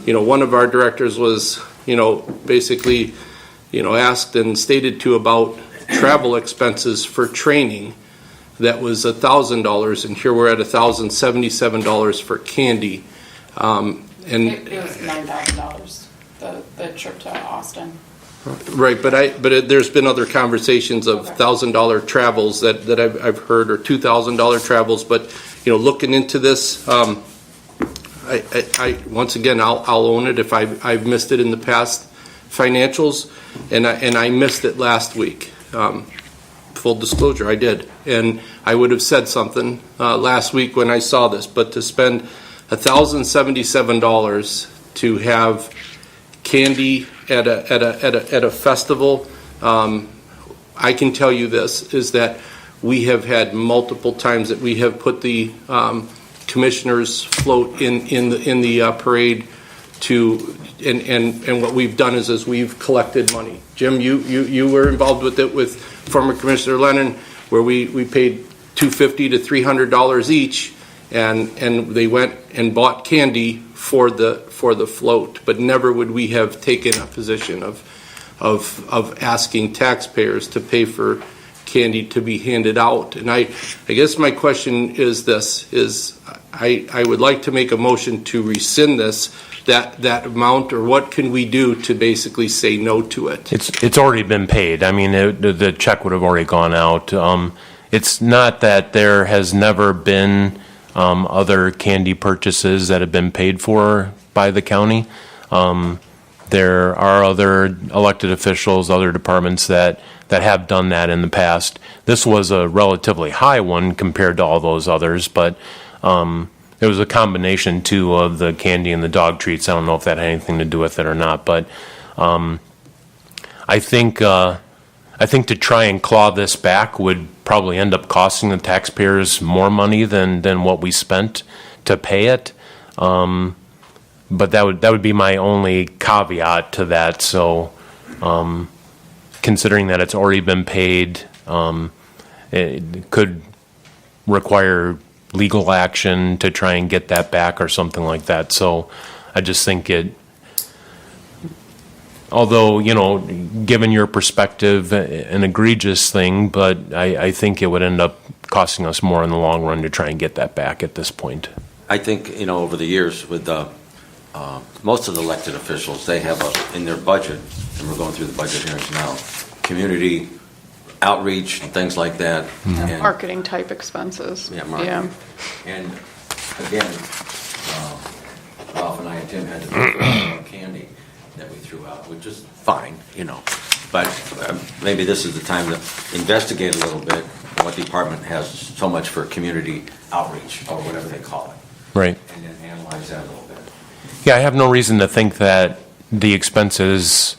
one of our directors was basically asked and stated to about travel expenses for training. That was $1,000, and here we're at $1,077 for candy. And it was $9,000, the trip to Austin. Right, but there's been other conversations of $1,000 travels that I've heard, or $2,000 travels. But looking into this, I once again I'll own it if I've missed it in the past financials, and I missed it last week. Full disclosure, I did, and I would have said something last week when I saw this. But to spend $1,077 to have candy at a festival, I can tell you this is that we have had multiple times that we have put the commissioners float in the parade and what we've done is we've collected money. Jim, you were involved with it with former Commissioner Lennon, where we paid $250 to $300 each, and they went and bought candy for the float, but never would we have taken a position of asking taxpayers to pay for candy to be handed out. And I guess my question is this: I would like to make a motion to rescind that amount, or what can we do to basically say no to it? It's already been paid. I mean, the check would have already gone out. It's not that there has never been other candy purchases that have been paid for by the county. There are other elected officials, other departments that have done that in the past. This was a relatively high one compared to all those others, but there was a combination too of the candy and the dog treats. I don't know if that had anything to do with it or not, but I think to try and claw this back would probably end up costing the taxpayers more money than what we spent to pay it. But that would be my only caveat to that. So, considering that it's already been paid, it could require legal action to try and get that back or something like that. So, I just think although, given your perspective, an egregious thing, but I think it would end up costing us more in the long run to try and get that back at this point. I think, over the years with most of the elected officials, they have in their budget, and we're going through the budget hearings now, community outreach and things like that. And Marketing type expenses. Yeah, marketing. And again, Ralph and I and Tim had to pay for our candy that we threw out, which is fine, But maybe this is the time to investigate a little bit what department has so much for community outreach, or whatever they call it. Right. And then analyze that a little bit. Yeah, I have no reason to think that the expenses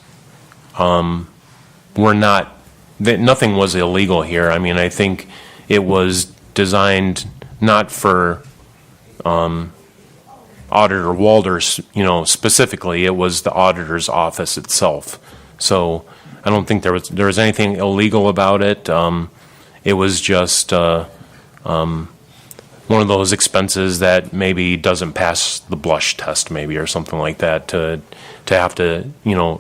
were not, that nothing was illegal here. I mean, I think it was designed not for Auditor Walters, specifically. It was the auditor's office itself. So I don't think there was anything illegal about it. It was just one of those expenses that maybe doesn't pass the blush test, maybe, or something like that, to have to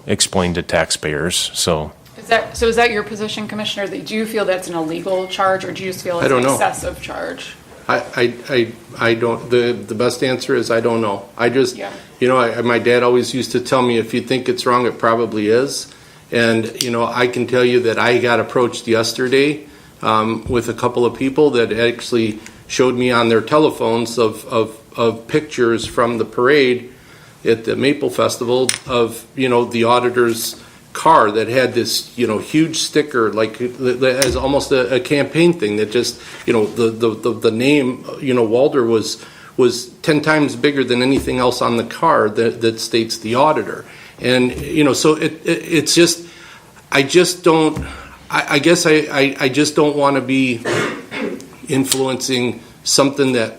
explain to taxpayers. So. Is that your position, Commissioner? Do you feel that's an illegal charge, or do you just feel it's an excessive charge? I don't, the best answer is I don't know. I just, my dad always used to tell me, if you think it's wrong, it probably is. And, I can tell you that I got approached yesterday with a couple of people that actually showed me on their telephones of pictures from the parade at the Maple Festival of, the auditor's car that had this, huge sticker, like as almost a campaign thing that just, the name, Walter was 10 times bigger than anything else on the car that states the auditor. And, so it's just, I just don't, I guess I just don't want to be influencing something that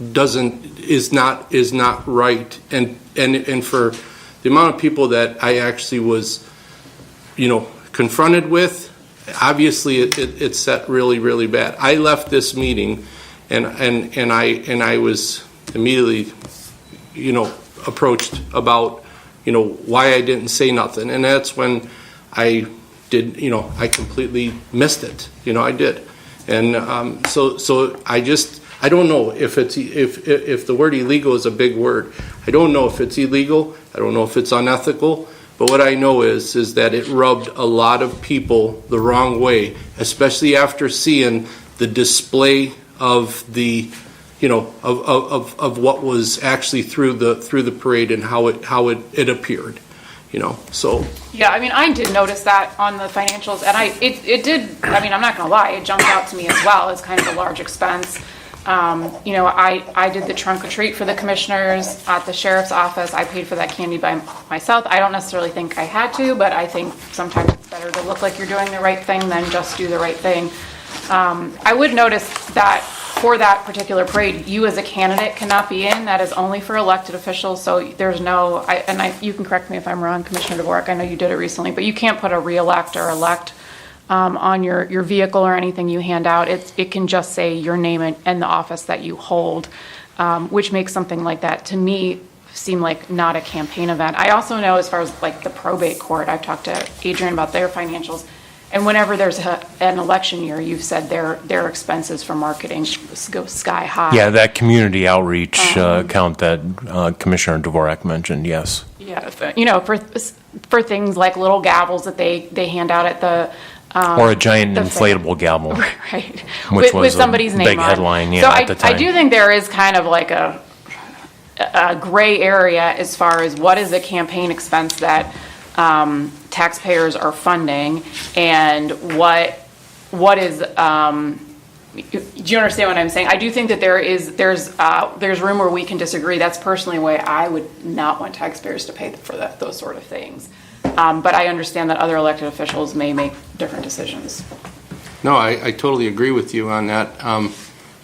is not right. And for the amount of people that I actually was, confronted with, obviously it set really, really bad. I left this meeting and I was immediately, approached about, why I didn't say nothing. And that's when I did, I completely missed it. I did. And so I don't know if the word illegal is a big word. I don't know if it's illegal. I don't know if it's unethical. But what I know is that it rubbed a lot of people the wrong way, especially after seeing the display of the, of what was actually through the parade and how it appeared. So. Yeah, I mean, I did notice that on the financials, and it did, I mean, I'm not going to lie, it jumped out to me as well as kind of a large expense. I did the trunk or treat for the commissioners at the sheriff's office. I paid for that candy by myself. I don't necessarily think I had to, but I think sometimes it's better to look like you're doing the right thing than just do the right thing. I would notice that for that particular parade, you as a candidate cannot be in. That is only for elected officials, so there's no, you can correct me if I'm wrong, Commissioner DeVorek, I know you did it recently, but you can't put a re-elect or elect on your vehicle or anything you hand out. It can just say your name and the office that you hold, which makes something like that, to me, seem like not a campaign event. I also know, as far as like the probate court, I've talked to Adrian about their financials, and whenever there's an election year, you've said their expenses for marketing go sky high. Yeah, that community outreach account that Commissioner Dvorak mentioned, yes. Yeah, for things like little gavels that they hand out at the or a giant inflatable gavel, right? Which was with somebody's name big on. headline, yeah, so at the time. I do think there is kind of like a gray area as far as what is a campaign expense that taxpayers are funding, and what is. Do you understand what I'm saying? I do think that there's room where we can disagree. That's personally why I would not want taxpayers to pay for those sort of things. But I understand that other elected officials may make different decisions. No, I totally agree with you on that.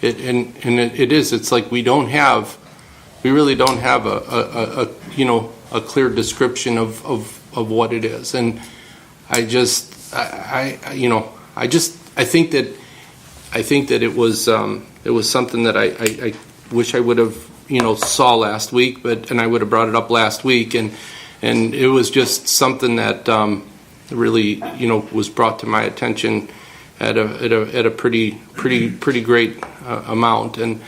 It's like we really don't have a clear description of what it is. And I think that it was something that I wish I would have saw last week, and I would have brought it up last week, and it was just something that really was brought to my attention at a pretty great amount, and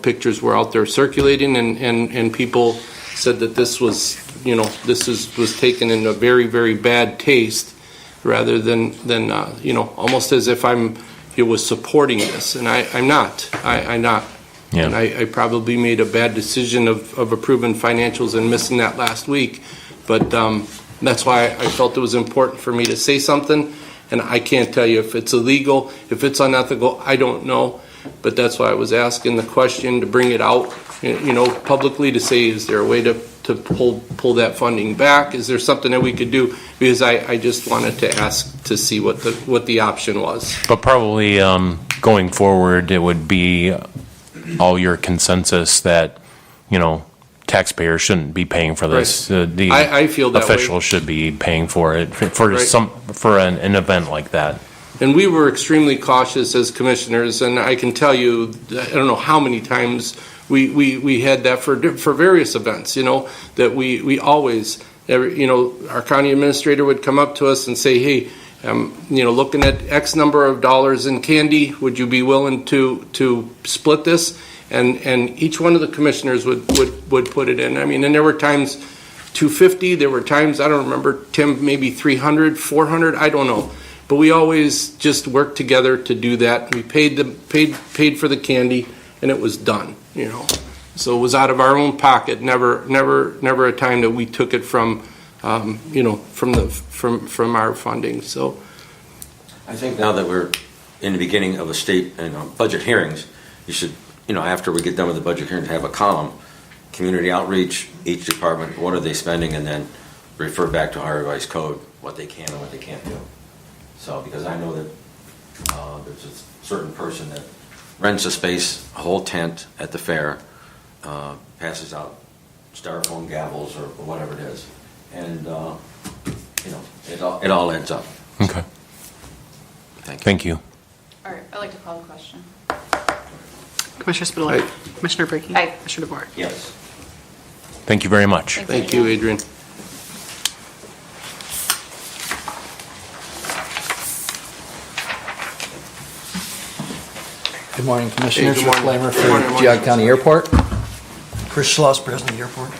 pictures were out there circulating, and people said that this was taken in a very, very bad taste, rather than almost as if it was supporting this, and I'm not. Yeah. And I probably made a bad decision of approving financials and missing that last week, but that's why I felt it was important for me to say something. And I can't tell you if it's illegal, if it's unethical, I don't know, but that's why I was asking the question, to bring it out, publicly, to say, is there a way to to pull that funding back? Is there something that we could do? Because I just wanted to ask to see what the option was. But probably going forward, it would be all your consensus that, taxpayers shouldn't be paying for this. Right. I feel that way. officials should be paying for it for Right. for an event like that. And we were extremely cautious as commissioners, and I can tell you, I don't know how many times we had that for various events, that we always, our county administrator would come up to us and say, hey, looking at X number of dollars in candy, would you be willing to split this? And each one of the commissioners would put it in. I mean, and there were times $250, there were times, I don't remember, Tim, maybe $300, $400, I don't know. But we always just worked together to do that. We paid for the candy, and it was done. So it was out of our own pocket. Never a time that we took it from from our funding. So I think now that we're in the beginning of a state budget hearings, you should, after we get done with the budget hearings, have a column, community outreach, each department, what are they spending, and then refer back to our revised code, what they can and what they can't do. So, because I know that there's a certain person that rents a space, a whole tent at the fair, passes out styrofoam gavels or whatever it is, and it all adds up. Okay. Thank you. All right, I'd like to call the question. Commissioner Spitaleri. Aye. Commissioner Brackey. Aye. Commissioner DeBoer. Yes. Thank you very much. thank you, Adrian. Good morning, Commissioners. Hey, good morning. Rick Flamer Good morning, for morning. Geauga County Airport. Chris Schloss, President of the Airport.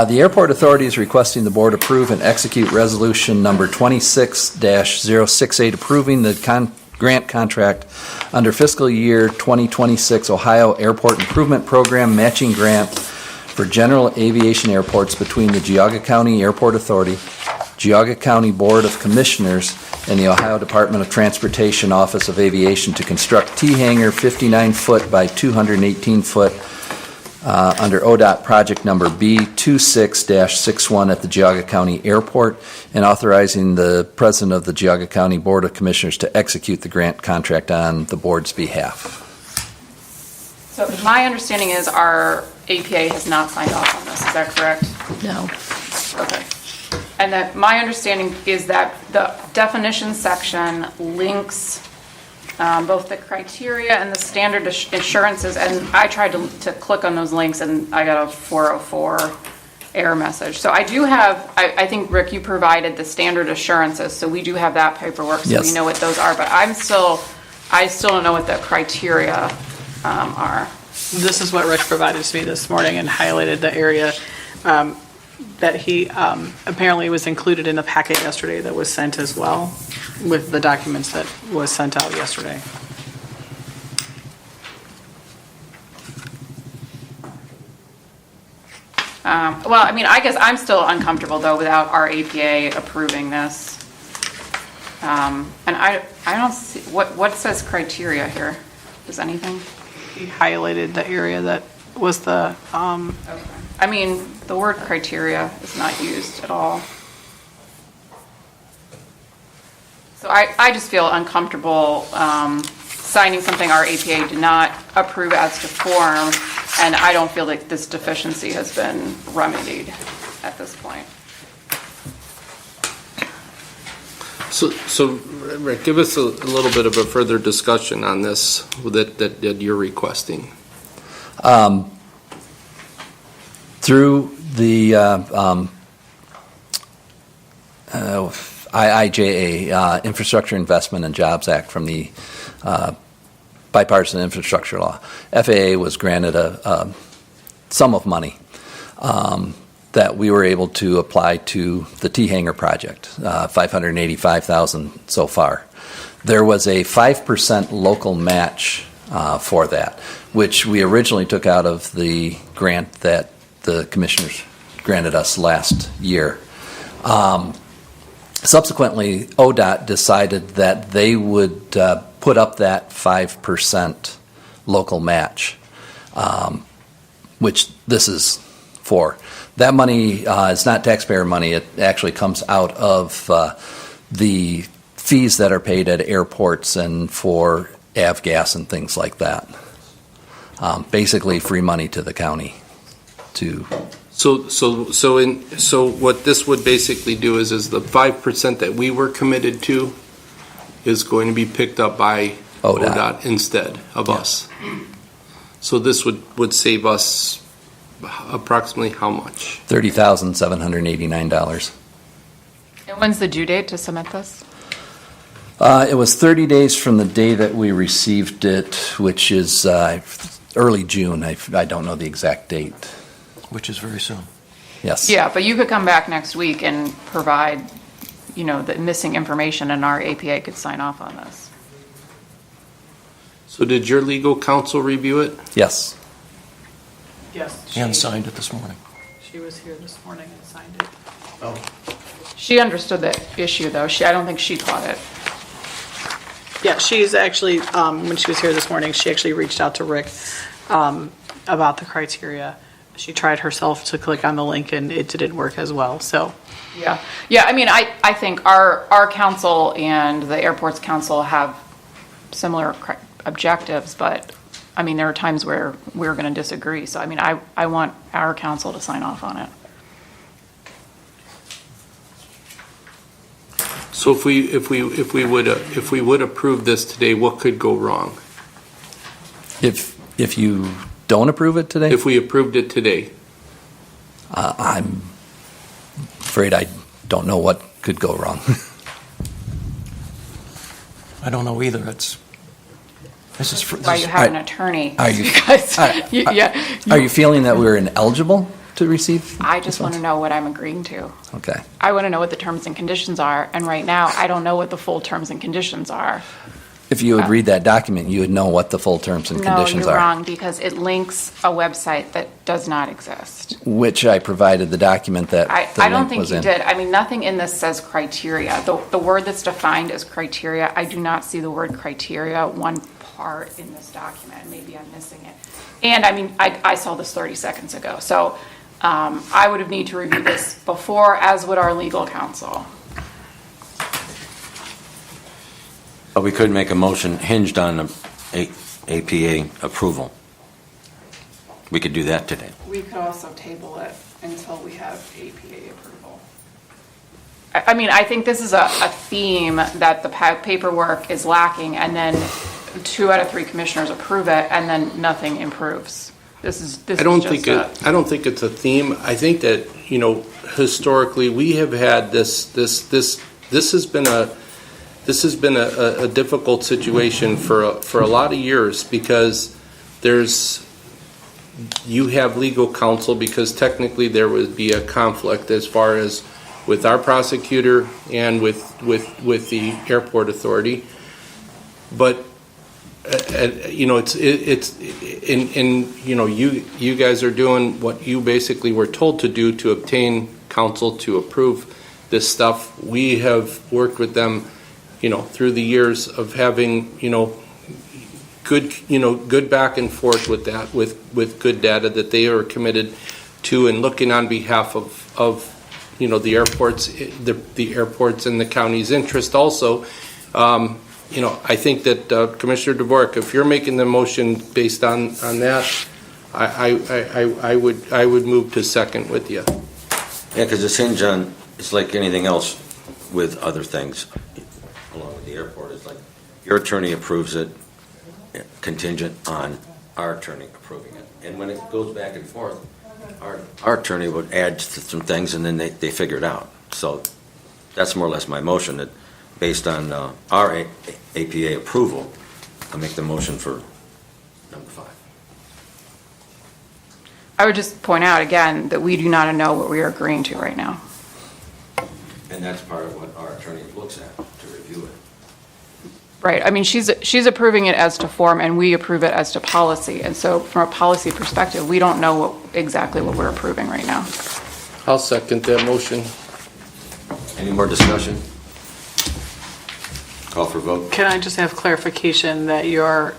The Airport Authority is requesting the Board approve and execute Resolution Number 26-068 approving the grant contract under fiscal year 2026 Ohio Airport Improvement Program matching grant for general aviation airports between the Geauga County Airport Authority, Geauga County Board of Commissioners, and the Ohio Department of Transportation Office of Aviation to construct T-hanger 59-foot by 218-foot under ODOT project number B26-61 at the Geauga County Airport, and authorizing the President of the Geauga County Board of Commissioners to execute the grant contract on the board's behalf. So my understanding is our APA has not signed off on this, is that correct? No. Okay. And that my understanding is that the definition section links both the criteria and the standard assurances, and I tried to click on those links and I got a 404 error message. So I do have, I think, Rick, you provided the standard assurances, so we do have that paperwork, so Yes. we know what those are, but I still don't know what the criteria are. This is what Rick provided to me this morning and highlighted the area that he apparently was included in the packet yesterday that was sent as well with the documents that was sent out yesterday. Well, I mean, I guess I'm still uncomfortable though without our APA approving this. And I don't see, what says criteria here? Does anything? He highlighted the area that was the, Okay. I mean, the word criteria is not used at all. So I just feel uncomfortable signing something our APA did not approve as to form, and I don't feel like this deficiency has been remedied at this point. So Rick, give us a little bit of a further discussion on this that you're requesting. Through the IIJA, Infrastructure Investment and Jobs Act from the Bipartisan Infrastructure Law, FAA was granted a sum of money that we were able to apply to the T-hanger project, $585,000 so far. There was a 5% local match for that, which we originally took out of the grant that the commissioners granted us last year. Subsequently, ODOT decided that they would put up that 5% local match, which this is for. That money is not taxpayer money. It actually comes out of the fees that are paid at airports and for avgas and things like that. Basically, free money to the county. So what this would basically do is the 5% that we were committed to is going to be picked up by ODOT instead of us. So this would save us approximately how much? $30,789. And when's the due date to submit this? It was 30 days from the day that we received it, which is early June. I don't know the exact date. Which is very soon. Yes. Yeah, but you could come back next week and provide, the missing information, and our APA could sign off on this. So did your legal counsel review it? Yes. Yes. And signed it this morning. She was here this morning and signed it. Oh. She understood the issue, though. I don't think she caught it. Yeah, she's actually, when she was here this morning, she actually reached out to Rick about the criteria. She tried herself to click on the link and it didn't work as well, so. Yeah, I mean, I think our council and the airport's council have similar objectives, but, I mean, there are times where we're going to disagree. So, I mean, I want our council to sign off on it. So if we would approve this today, what could go wrong? If you don't approve it today? If we approved it today? I'm afraid I don't know what could go wrong. I don't know either. This is Why you have an attorney. Are you, Yeah. Are you feeling that we're ineligible to receive? I just want to know what I'm agreeing to. Okay. I want to know what the terms and conditions are, and right now, I don't know what the full terms and conditions are. If you would read that document, you would know what the full terms and conditions No, are. you're wrong, because it links a website that does not exist. Which I provided the document that the I don't link think was you in. did. I mean, nothing in this says criteria. The word that's defined as criteria, I do not see the word criteria one part in this document. Maybe I'm missing it. And I mean, I saw this 30 seconds ago. So I would have need to review this before, as would our legal counsel. But we could make a motion hinged on the APA approval. We could do that today. We could also table it until we have APA approval. I mean, I think this is a theme that the paperwork is lacking, and then 2 out of 3 commissioners approve it, and then nothing improves. I don't think it's a theme. I think that, historically, we have had this has been a difficult situation for a lot of years, because you have legal counsel, because technically there would be a conflict as far as with our prosecutor and with the airport authority. But you guys are doing what you basically were told to do to obtain counsel to approve this stuff. We have worked with them, through the years of having, good back and forth with that, with good data that they are committed to, and looking on behalf of the airports, the airports and the county's interest also. I think that Commissioner Dvorak, if you're making the motion based on that, I would move to second with you. Yeah, because it's hinged on, it's like anything else with other things along with the airport. It's like your attorney approves it contingent on our attorney approving it. And when it goes back and forth, our attorney would add some things, and then they figure it out. So that's more or less my motion, that based on our APA approval, I make the motion for number 5. I would just point out again that we do not know what we are agreeing to right now. And that's part of what our attorney looks at to review it. Right. I mean, she's approving it as to form, and we approve it as to policy. And so from a policy perspective, we don't know exactly what we're approving right now. I'll second that motion. Any more discussion? Call for vote. Can I just have clarification that you're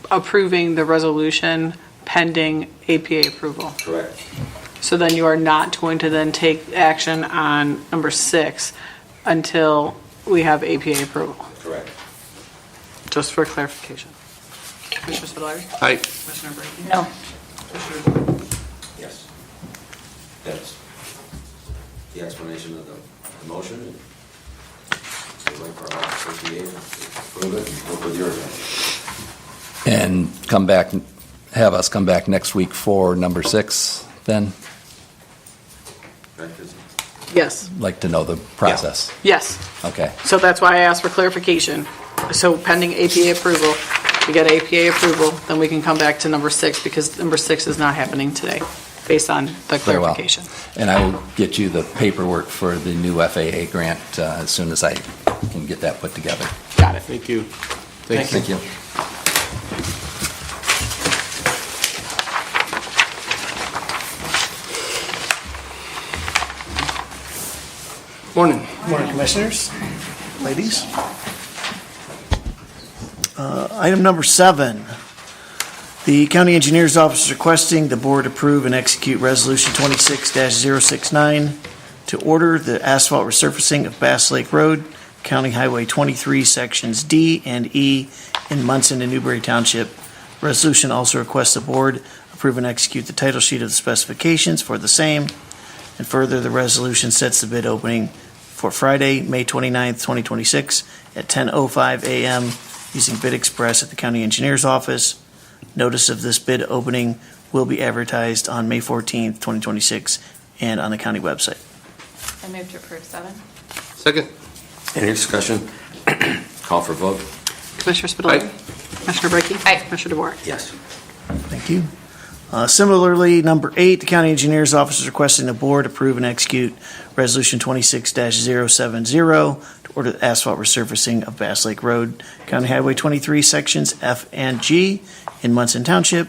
approving the resolution pending APA approval? Correct. So then you are not going to then take action on number 6 until we have APA approval? Correct. Just for clarification. Commissioner Spudler? Aye. Commissioner Brady? No. Yes. That's the explanation of the motion. So wait for our APA to approve it and work with yours. And have us come back next week for number 6, then? Yes. Like to know the process? Yes. Okay. So that's why I asked for clarification. So pending APA approval, we get APA approval, then we can come back to number 6, because number 6 is not happening today, based on the Very well. clarification. And I will get you the paperwork for the new FAA grant as soon as I can get that put together. Got it. Thank you. Thank you. Morning. Morning, Commissioners, ladies. Item number 7, the County Engineer's Office is requesting the Board approve and execute Resolution 26-069 to order the asphalt resurfacing of Bass Lake Road, County Highway 23, Sections D and E in Munson and Newberry Township. Resolution also requests the Board approve and execute the title sheet of the specifications for the same. And further, the resolution sets the bid opening for Friday, May 29th, 2026 at 10:05 a.m. using Bid Express at the County Engineer's Office. Notice of this bid opening will be advertised on May 14th, 2026 and on the county website. I move to approve 7. Second. Any discussion? Call for vote. Commissioner Spudler? Aye. Commissioner Brackey? Aye. Commissioner DeWart? Yes. Thank you. Similarly, number 8, the County Engineer's Office is requesting the Board approve and execute Resolution 26-070 to order the asphalt resurfacing of Bass Lake Road, County Highway 23, Sections F and G in Munson Township.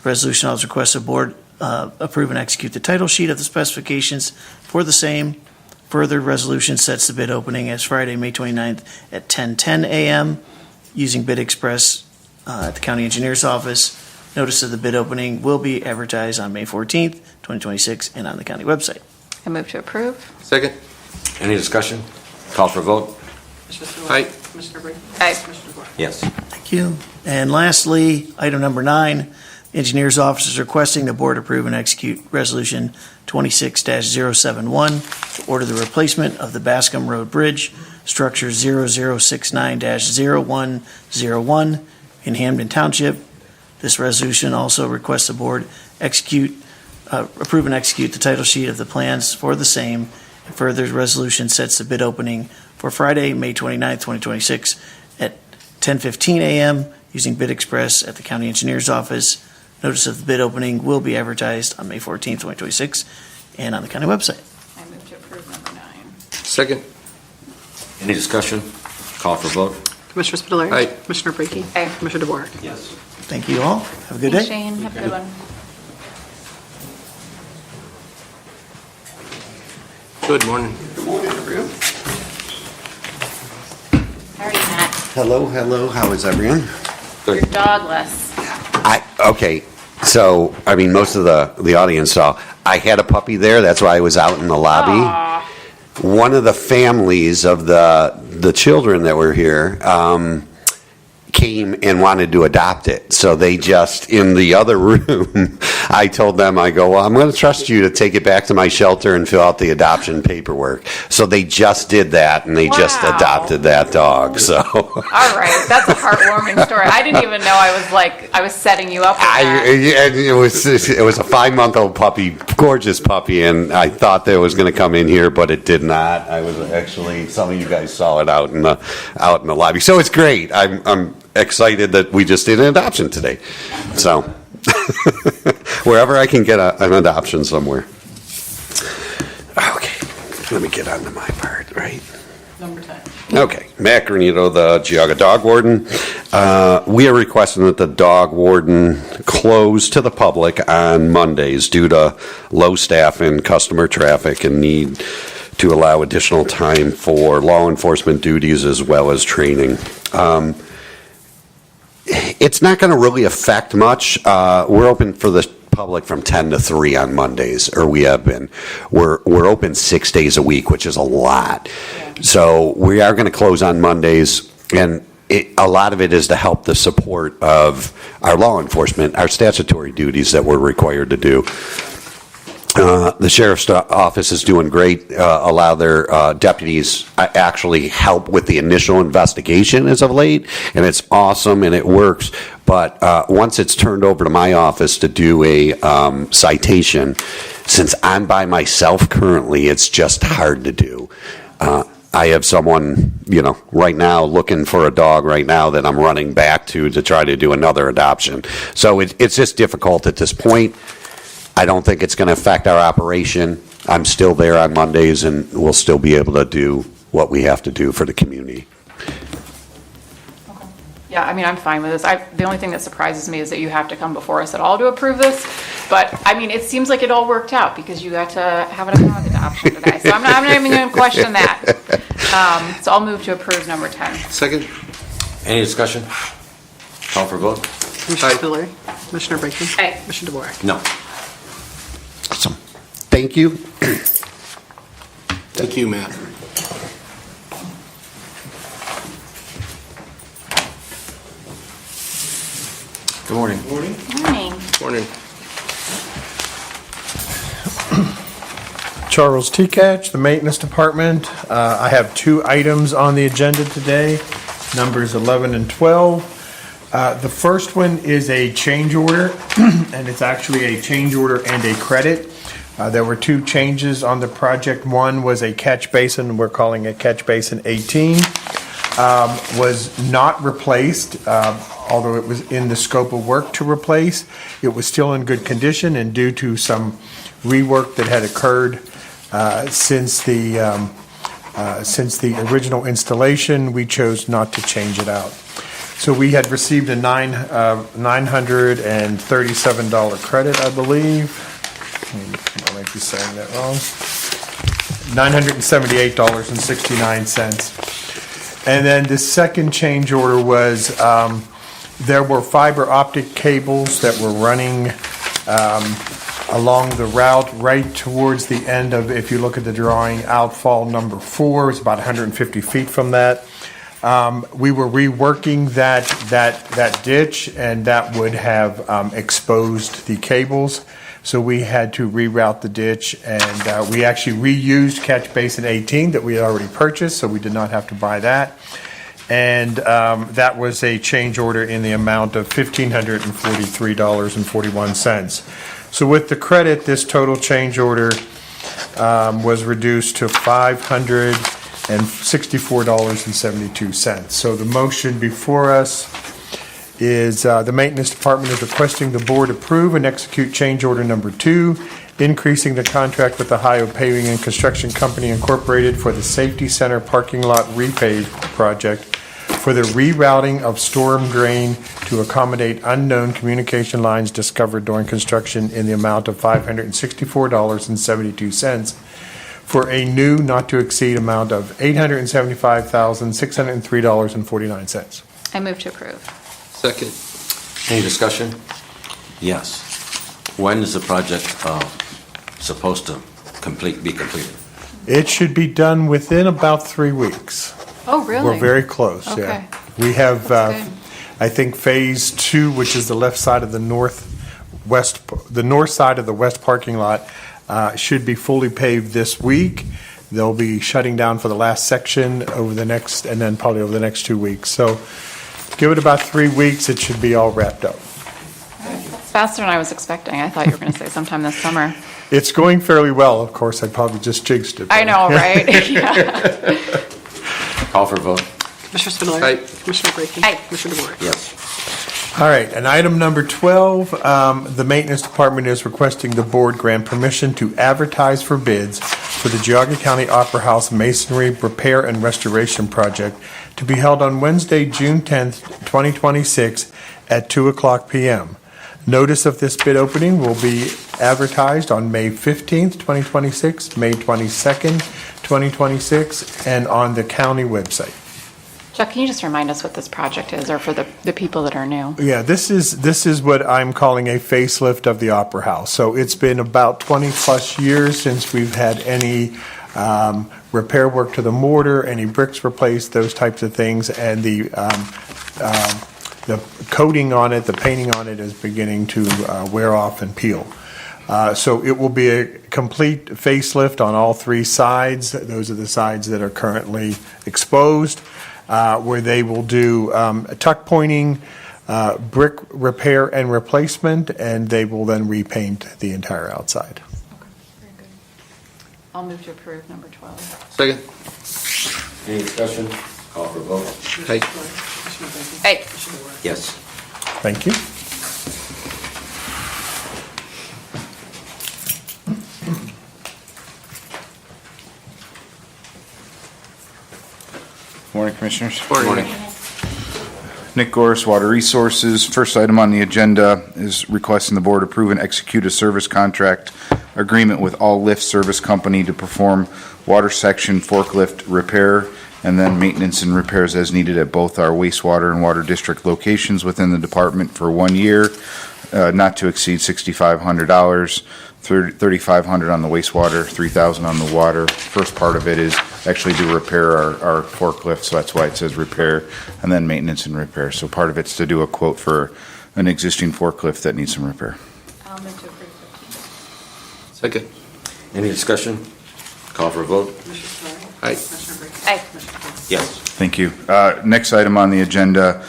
Resolution also requests the Board approve and execute the title sheet of the specifications for the same. Further, resolution sets the bid opening as Friday, May 29th at 10:10 a.m. using Bid Express at the County Engineer's Office. Notice of the bid opening will be advertised on May 14th, 2026 and on the county website. I move to approve. Second. Any discussion? Call for vote. Commissioner Spudler? Aye. Commissioner Brady? Aye. Commissioner DeWart? Yes. Thank you. And lastly, item number 9, Engineers Office is requesting the Board approve and execute Resolution 26-071 to order the replacement of the Bascom Road Bridge, structure 0069-0101 in Hamden Township. This resolution also requests the Board approve and execute the title sheet of the plans for the same. And further, the resolution sets the bid opening for Friday, May 29th, 2026 at 10:15 a.m. using Bid Express at the County Engineer's Office. Notice of the bid opening will be advertised on May 14th, 2026 and on the county website. I move to approve number 9. Second. Any discussion? Call for vote. Commissioner Spudler? Aye. Commissioner Brackey? Aye. Commissioner DeWart? Yes. Thank you all. Have a good Thanks, day. Shane. Have a good one. Good morning. How are you, Matt? Hello, how is everyone? You're dogless. Okay, so, I mean, most of the audience saw, I had a puppy there, that's why I was out in the lobby. Aw. One of the families of the children that were here came and wanted to adopt it. So they just, in the other room, I told them, I go, well, I'm going to trust you to take it back to my shelter and fill out the adoption paperwork. So they just did that, and they just adopted that dog, so. All right, that's a heartwarming story. I didn't even know I was setting you up with that. It was a 5-month-old puppy, gorgeous puppy, and I thought that it was going to come in here, but it did not. I was actually, some of you guys saw it out in the lobby. So it's great. I'm excited that we just did an adoption today. So wherever I can get an adoption somewhere. Okay, let me get on to my part, right? Number 10. Okay, Matt Granito, the Geauga Dog Warden. We are requesting that the dog warden close to the public on Mondays due to low staff and customer traffic and need to allow additional time for law enforcement duties as well as training. It's not going to really affect much. We're open for the public from 10 to 3 on Mondays, or we have been. We're open 6 days a week, which is a lot. So we are going to close on Mondays, and a lot of it is to help the support of our law enforcement, our statutory duties that we're required to do. The sheriff's office is doing great. Allow their deputies actually help with the initial investigation as of late, and it's awesome and it works. But once it's turned over to my office to do a citation, since I'm by myself currently, it's just hard to do. I have someone, right now looking for a dog right now that I'm running back to try to do another adoption. So it's just difficult at this point. I don't think it's going to affect our operation. I'm still there on Mondays, and we'll still be able to do what we have to do for the community. Yeah, I mean, I'm fine with this. The only thing that surprises me is that you have to come before us at all to approve this. But, I mean, it seems like it all worked out because you got to have a dog adoption today. So I'm not even going to question that. So I'll move to approve number 10. Second. Any discussion? Call for vote? Commissioner Spillier. Commissioner Brackey. Aye. Commissioner DeWark. No. Awesome. Thank you. Thank you, Matt. Good morning. Morning. Morning. Charles Tekach, the Maintenance Department. I have 2 items on the agenda today, numbers 11 and 12. The first one is a change order, and it's actually a change order and a credit. There were 2 changes on the project. One was a catch basin, we're calling it catch basin 18, was not replaced, although it was in the scope of work to replace. It was still in good condition, and due to some rework that had occurred since the original installation, we chose not to change it out. So we had received a $937 credit, I believe. I might be saying that wrong. $978.69. And then the second change order was there were fiber optic cables that were running along the route right towards the end of, if you look at the drawing, outfall number 4. It's about 150 feet from that. We were reworking that ditch, and that would have exposed the cables. So we had to reroute the ditch, and we actually reused catch basin 18 that we had already purchased, so we did not have to buy that. And that was a change order in the amount of $1,543.41. So with the credit, this total change order was reduced to $564.72. So the motion before us is the Maintenance Department is requesting the board approve and execute change order number 2, increasing the contract with Ohio Paving and Construction Company Incorporated for the Safety Center parking lot repave project for the rerouting of storm drain to accommodate unknown communication lines discovered during construction in the amount of $564.72 for a new not to exceed amount of $875,603.49. I move to approve. Second. Any discussion? Yes. When is the project supposed to be completed? It should be done within about 3 weeks. Oh, really? We're very close, Okay. yeah. We have, That's good. I think, Phase 2, which is the left side of the north side of the west parking lot, should be fully paved this week. They'll be shutting down for the last section over the next, and then probably over the next 2 weeks. So give it about 3 weeks, it should be all wrapped up. It's faster than I was expecting. I thought you were going to say sometime this summer. It's going fairly well, of course. I probably just jinxed it. I know, right? Yeah. Call for vote. Commissioner Spillier. Aye. Commissioner Brackey. Aye. Commissioner DeWark. Yes. All right, and item number 12, the Maintenance Department is requesting the board grant permission to advertise for bids for the Geauga County Opera House Masonry Repair and Restoration Project to be held on Wednesday, June 10th, 2026 at 2:00 p.m. Notice of this bid opening will be advertised on May 15th, 2026, May 22nd, 2026, and on the county website. Chuck, can you just remind us what this project is, or for the people that are new? Yeah, this is what I'm calling a facelift of the Opera House. So it's been about 20-plus years since we've had any repair work to the mortar, any bricks replaced, those types of things, and the coating on it, the painting on it is beginning to wear off and peel. So it will be a complete facelift on all three sides. Those are the sides that are currently exposed, where they will do tuck pointing, brick repair and replacement, and they will then repaint the entire outside. I'll move to approve number 12. Second. Any discussion? Call for vote. Aye. Aye. Yes. Thank you. Morning, Commissioners. Morning. Nick Goris, Water Resources. First item on the agenda is requesting the board approve and execute a service contract agreement with All Lift Service Company to perform water section forklift repair and then maintenance and repairs as needed at both our wastewater and water district locations within the department for 1 year, not to exceed $6,500. $3,500 on the wastewater, $3,000 on the water. First part of it is actually to repair our forklift, so that's why it says repair, and then maintenance and repair. So part of it's to do a quote for an existing forklift that needs some repair. I'll move to approve 15. Second. Any discussion? Call for a vote. Aye. Aye. Yes. Thank you. Next item on the agenda,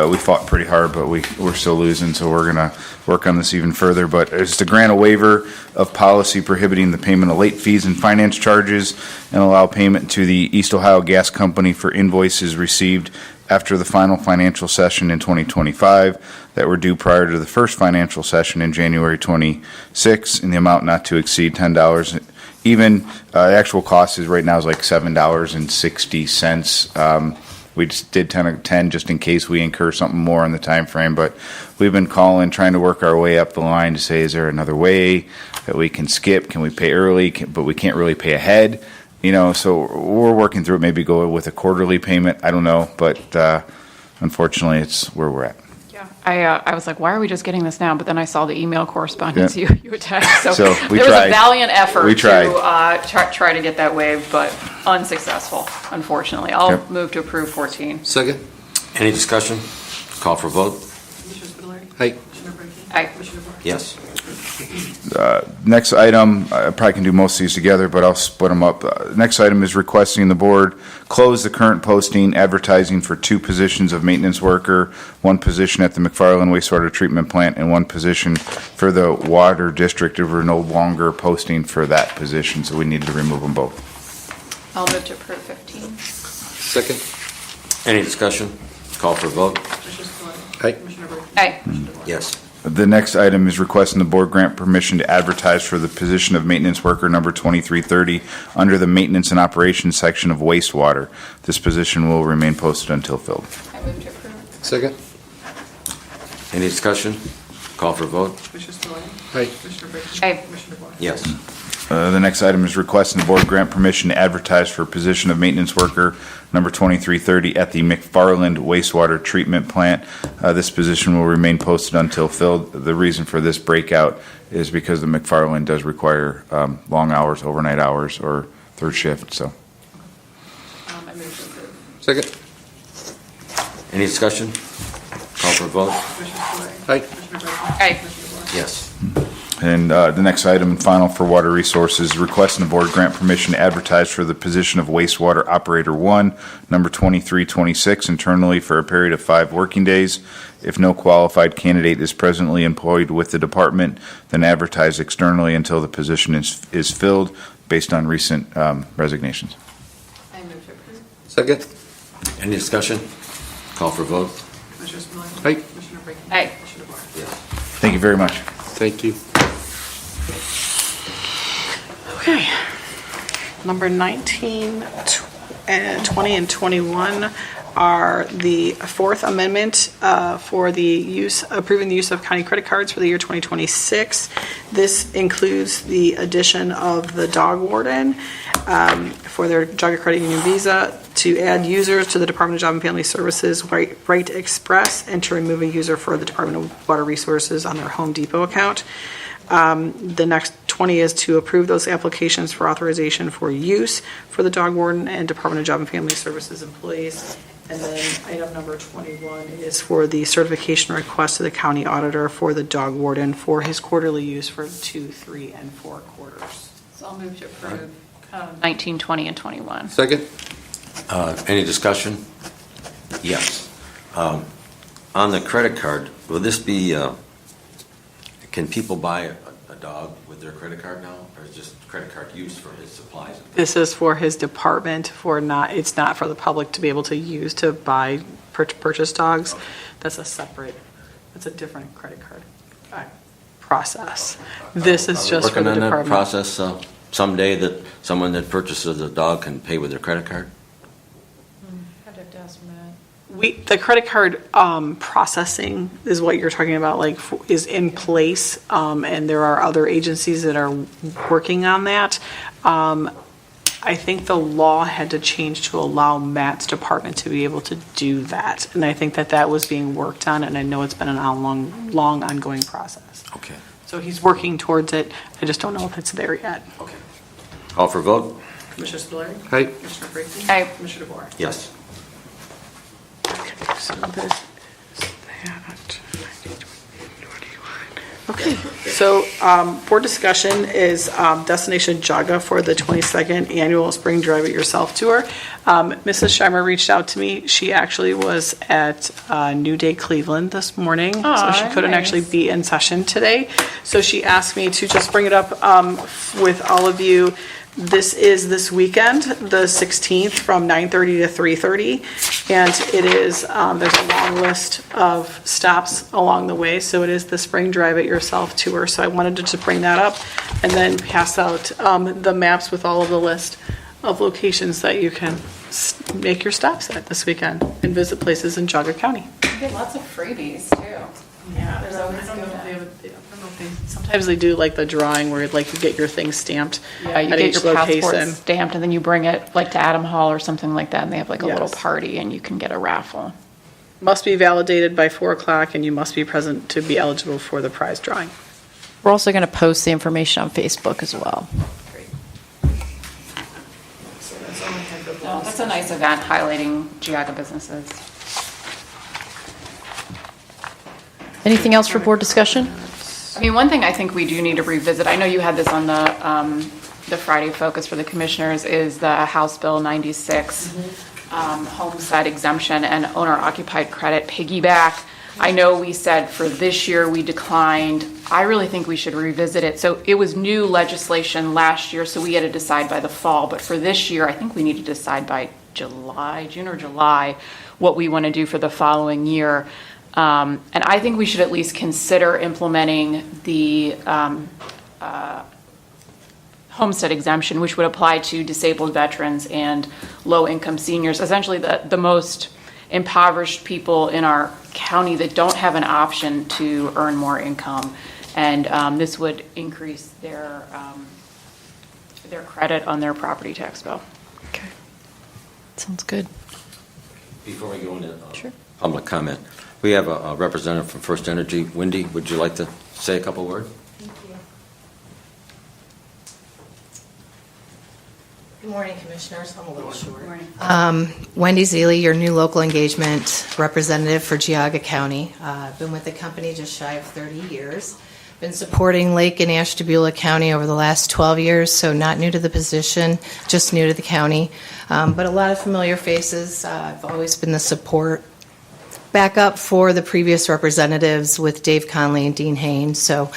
we fought pretty hard, but we're still losing, so we're going to work on this even further. But it's to grant a waiver of policy prohibiting the payment of late fees and finance charges and allow payment to the East Ohio Gas Company for invoices received after the final financial session in 2025 that were due prior to the first financial session in January 26 in the amount not to exceed $10. Even the actual cost is right now is like $7.60. We just did 10 of 10 just in case we incur something more on the time frame, but we've been calling, trying to work our way up the line to say, is there another way that we can skip? Can we pay early? But we can't really pay ahead, so we're working through it. Maybe go with a quarterly payment. I don't know, but unfortunately it's where we're at. Yeah, I was like, why are we just getting this now? But then I saw the email correspondence you attached. So we there was tried. a valiant effort We tried. to try to get that waived, but unsuccessful, unfortunately. I'll move to approve 14. Second. Any discussion? Call for vote. Aye. Aye. Yes. Next item, I probably can do most of these together, but I'll split them up. Next item is requesting the board close the current posting advertising for 2 positions of maintenance worker, 1 position at the McFarland wastewater treatment plant, and 1 position for the water district. We're no longer posting for that position, so we needed to remove them both. I'll move to approve 15. Second. Any discussion? Call for vote. Aye. Aye. Yes. The next item is requesting the board grant permission to advertise for the position of maintenance worker number 2330 under the maintenance and operations section of wastewater. This position will remain posted until filled. I move to approve. Second. Any discussion? Call for vote. Aye. Aye. Yes. The next item is requesting the board grant permission to advertise for a position of maintenance worker number 2330 at the McFarland wastewater treatment plant. This position will remain posted until filled. The reason for this breakout is because the McFarland does require long hours, overnight hours, or third shift. So. I move to approve. Second. Any discussion? Call for vote. Aye. Aye. Yes. And the next item and final for Water Resources, requesting the board grant permission to advertise for the position of wastewater operator 1, number 2326, internally for a period of 5 working days. If no qualified candidate is presently employed with the department, then advertise externally until the position is filled based on recent resignations. I move to approve. Second. Any discussion? Call for vote. Aye. Aye. Yes. Thank you very much. Thank you. Okay. Number 19, 20, and 21 are the Fourth Amendment for the approving the use of county credit cards for the year 2026. This includes the addition of the dog warden for their Geauga Credit Union Visa, to add users to the Department of Job and Family Services Right Express, and to remove a user for the Department of Water Resources on their Home Depot account. The next 20 is to approve those applications for authorization for use for the dog warden and Department of Job and Family Services employees. And then item number 21 is for the certification request to the county auditor for the dog warden for his quarterly use for 2, 3, and 4 quarters. So I'll move to approve 19, 20, and 21. Second? Any discussion? Yes. On the credit card, will this be, can people buy a dog with their credit card now, or is just credit card used for his supplies? This is for his department, it's not for the public to be able to use to buy, purchase dogs. That's a different credit card process. This is just for the Working on that department. process someday, that someone that purchases a dog can pay with their credit card? I'd have to ask Matt. The credit card processing is what you're talking about, like, is in place, and there are other agencies that are working on that. I think the law had to change to allow Matt's department to be able to do that, and I think that was being worked on, and I know it's been a long ongoing process. Okay. So he's working towards it. I just don't know if it's there yet. Okay. Call for vote? Commissioner Spillier? Aye. Commissioner Brady? Aye. Commissioner DeBoer? Yes. Okay, so this is that. Okay, so for discussion is Destination Geauga for the 22nd Annual Spring Drive It Yourself Tour. Mrs. Scheimer reached out to me. She actually was at New Day Cleveland this morning, so she couldn't actually be in session today. So she asked me to just bring it up with all of you. This is this weekend, the 16th, from 9:30 to 3:30, and it is, there's a long list of stops along the way, so it is the Spring Drive It Yourself Tour, so I wanted to just bring that up and then pass out the maps with all of the list of locations that you can make your stops at this weekend and visit places in Geauga County. You get lots of freebies, too. Yeah, There's always I don't know if they sometimes they do like the drawing where like you get your thing stamped Yeah, you at get each your passport location. stamped, and then you bring it like to Adam Hall or something like that, and they have like a little Yes. party, and you can get a raffle. Must be validated by 4 o'clock, and you must be present to be eligible for the prize drawing. We're also going to post the information on Facebook as well. Well, that's a nice event highlighting Geauga businesses. Anything else for board discussion? I mean, one thing I think we do need to revisit, I know you had this on the Friday focus for the commissioners, is the House Bill 96, homestead exemption and owner-occupied credit piggyback. I know we said for this year we declined. I really think we should revisit it. So it was new legislation last year, so we had to decide by the fall. But for this year, I think we need to decide by June or July, what we want to do for the following year. And I think we should at least consider implementing the homestead exemption, which would apply to disabled veterans and low-income seniors, essentially the most impoverished people in our county that don't have an option to earn more income. And this would increase their credit on their property tax bill. Okay. Sounds good. Before we go into public comment, we have a representative from First Energy. Wendy, would you like to say a couple words? Good morning, Commissioners. I'm a little short. Wendy Zeely, your new local engagement representative for Geauga County. I've been with the company just shy of 30 years. Been supporting Lake and Ashtabula County over the last 12 years, so not new to the position, just new to the county. But a lot of familiar faces. I've always been the support backup for the previous representatives with Dave Conley and Dean Haynes. So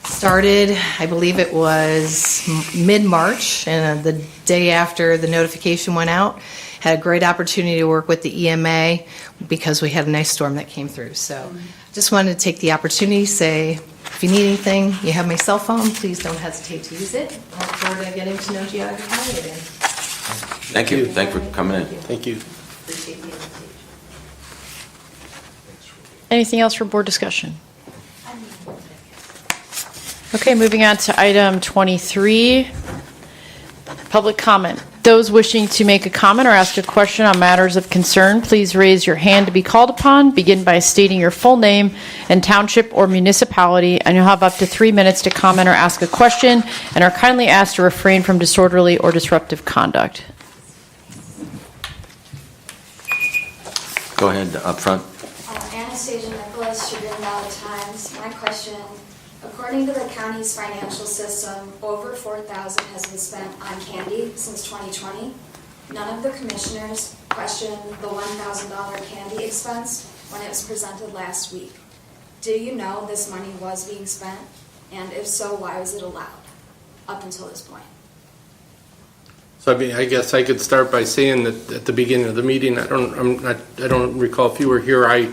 started, I believe it was mid-March, and the day after the notification went out, had a great opportunity to work with the EMA because we had a nice storm that came through. So just wanted to take the opportunity to say, if you need anything, you have my cell phone, please don't hesitate to use it. I look forward to getting to know Geauga County again. Thank you. Thanks for coming in. Thank you. Appreciate the invitation. Anything else for board discussion? Okay, moving on to item 23. Public comment. Those wishing to make a comment or ask a question on matters of concern, please raise your hand to be called upon. Begin by stating your full name and township or municipality, and you'll have up to 3 minutes to comment or ask a question, and are kindly asked to refrain from disorderly or disruptive conduct. Go ahead, up front. Anastasia Nicholas, Chagrin Valley Times. My question, according to the county's financial system, over $4,000 has been spent on candy since 2020. None of the commissioners questioned the $1,000 candy expense when it was presented last week. Do you know this money was being spent? And if so, why was it allowed up until this point? So I mean, I guess I could start by saying that at the beginning of the meeting, I don't recall if you were here. I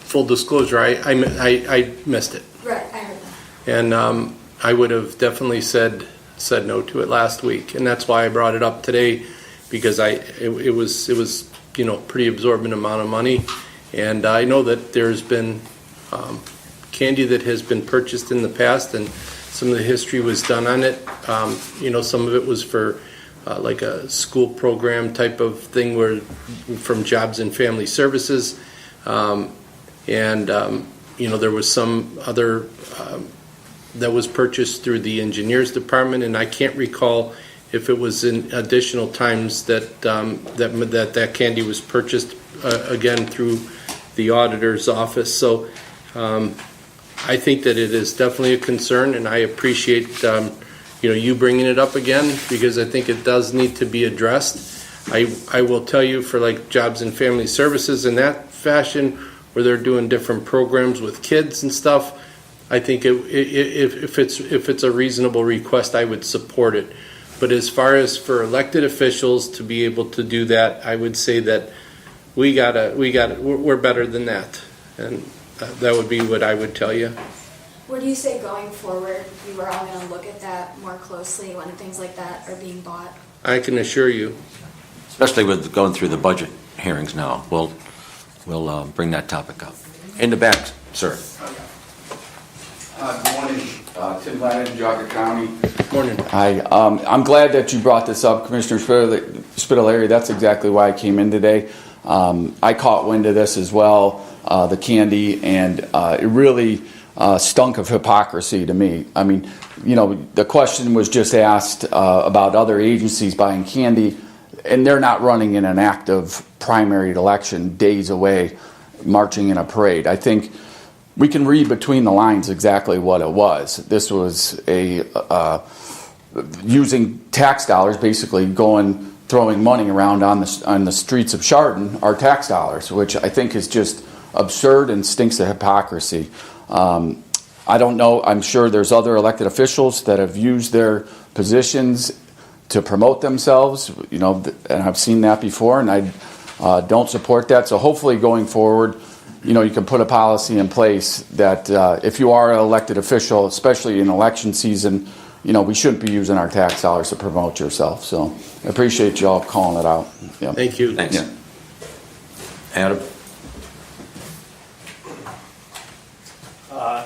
full disclosure, I missed it. Right, I heard that. And I would have definitely said no to it last week, and that's why I brought it up today, because it was pretty absorbent amount of money, and I know that there's been candy that has been purchased in the past, and some of the history was done on it. Some of it was for like a school program type of thing, where from Jobs and Family Services. There was some other that was purchased through the engineers department, and I can't recall if it was in additional times that that candy was purchased again through the auditor's office. So I think that it is definitely a concern, and I appreciate you bringing it up again, because I think it does need to be addressed. I will tell you, for like Jobs and Family Services in that fashion, where they're doing different programs with kids and stuff, I think if it's a reasonable request, I would support it. But as far as for elected officials to be able to do that, I would say that we're better than that, and that would be what I would tell you. Would you say going forward, we were all going to look at that more closely when things like that are being bought? I can assure you. Especially with going through the budget hearings now. We'll bring that topic up. In the back, sir. Good morning. Tim Lannon, Geauga County. Morning. Hi. I'm glad that you brought this up, Commissioner Spitaleri. That's exactly why I came in today. I caught wind of this as well, the candy, and it really stunk of hypocrisy to me. I mean, the question was just asked about other agencies buying candy, and they're not running in an active primary election days away, marching in a parade. I think we can read between the lines exactly what it was. This was using tax dollars, basically throwing money around on the streets of Chardon, our tax dollars, which I think is just absurd and stinks of hypocrisy. I don't know. I'm sure there's other elected officials that have used their positions to promote themselves, and I've seen that before, and I don't support that. So hopefully going forward, you can put a policy in place that if you are an elected official, especially in election season, we shouldn't be using our tax dollars to promote yourself. So I appreciate you all calling it out. Yeah. Thank you. Thanks. Yeah. Adam?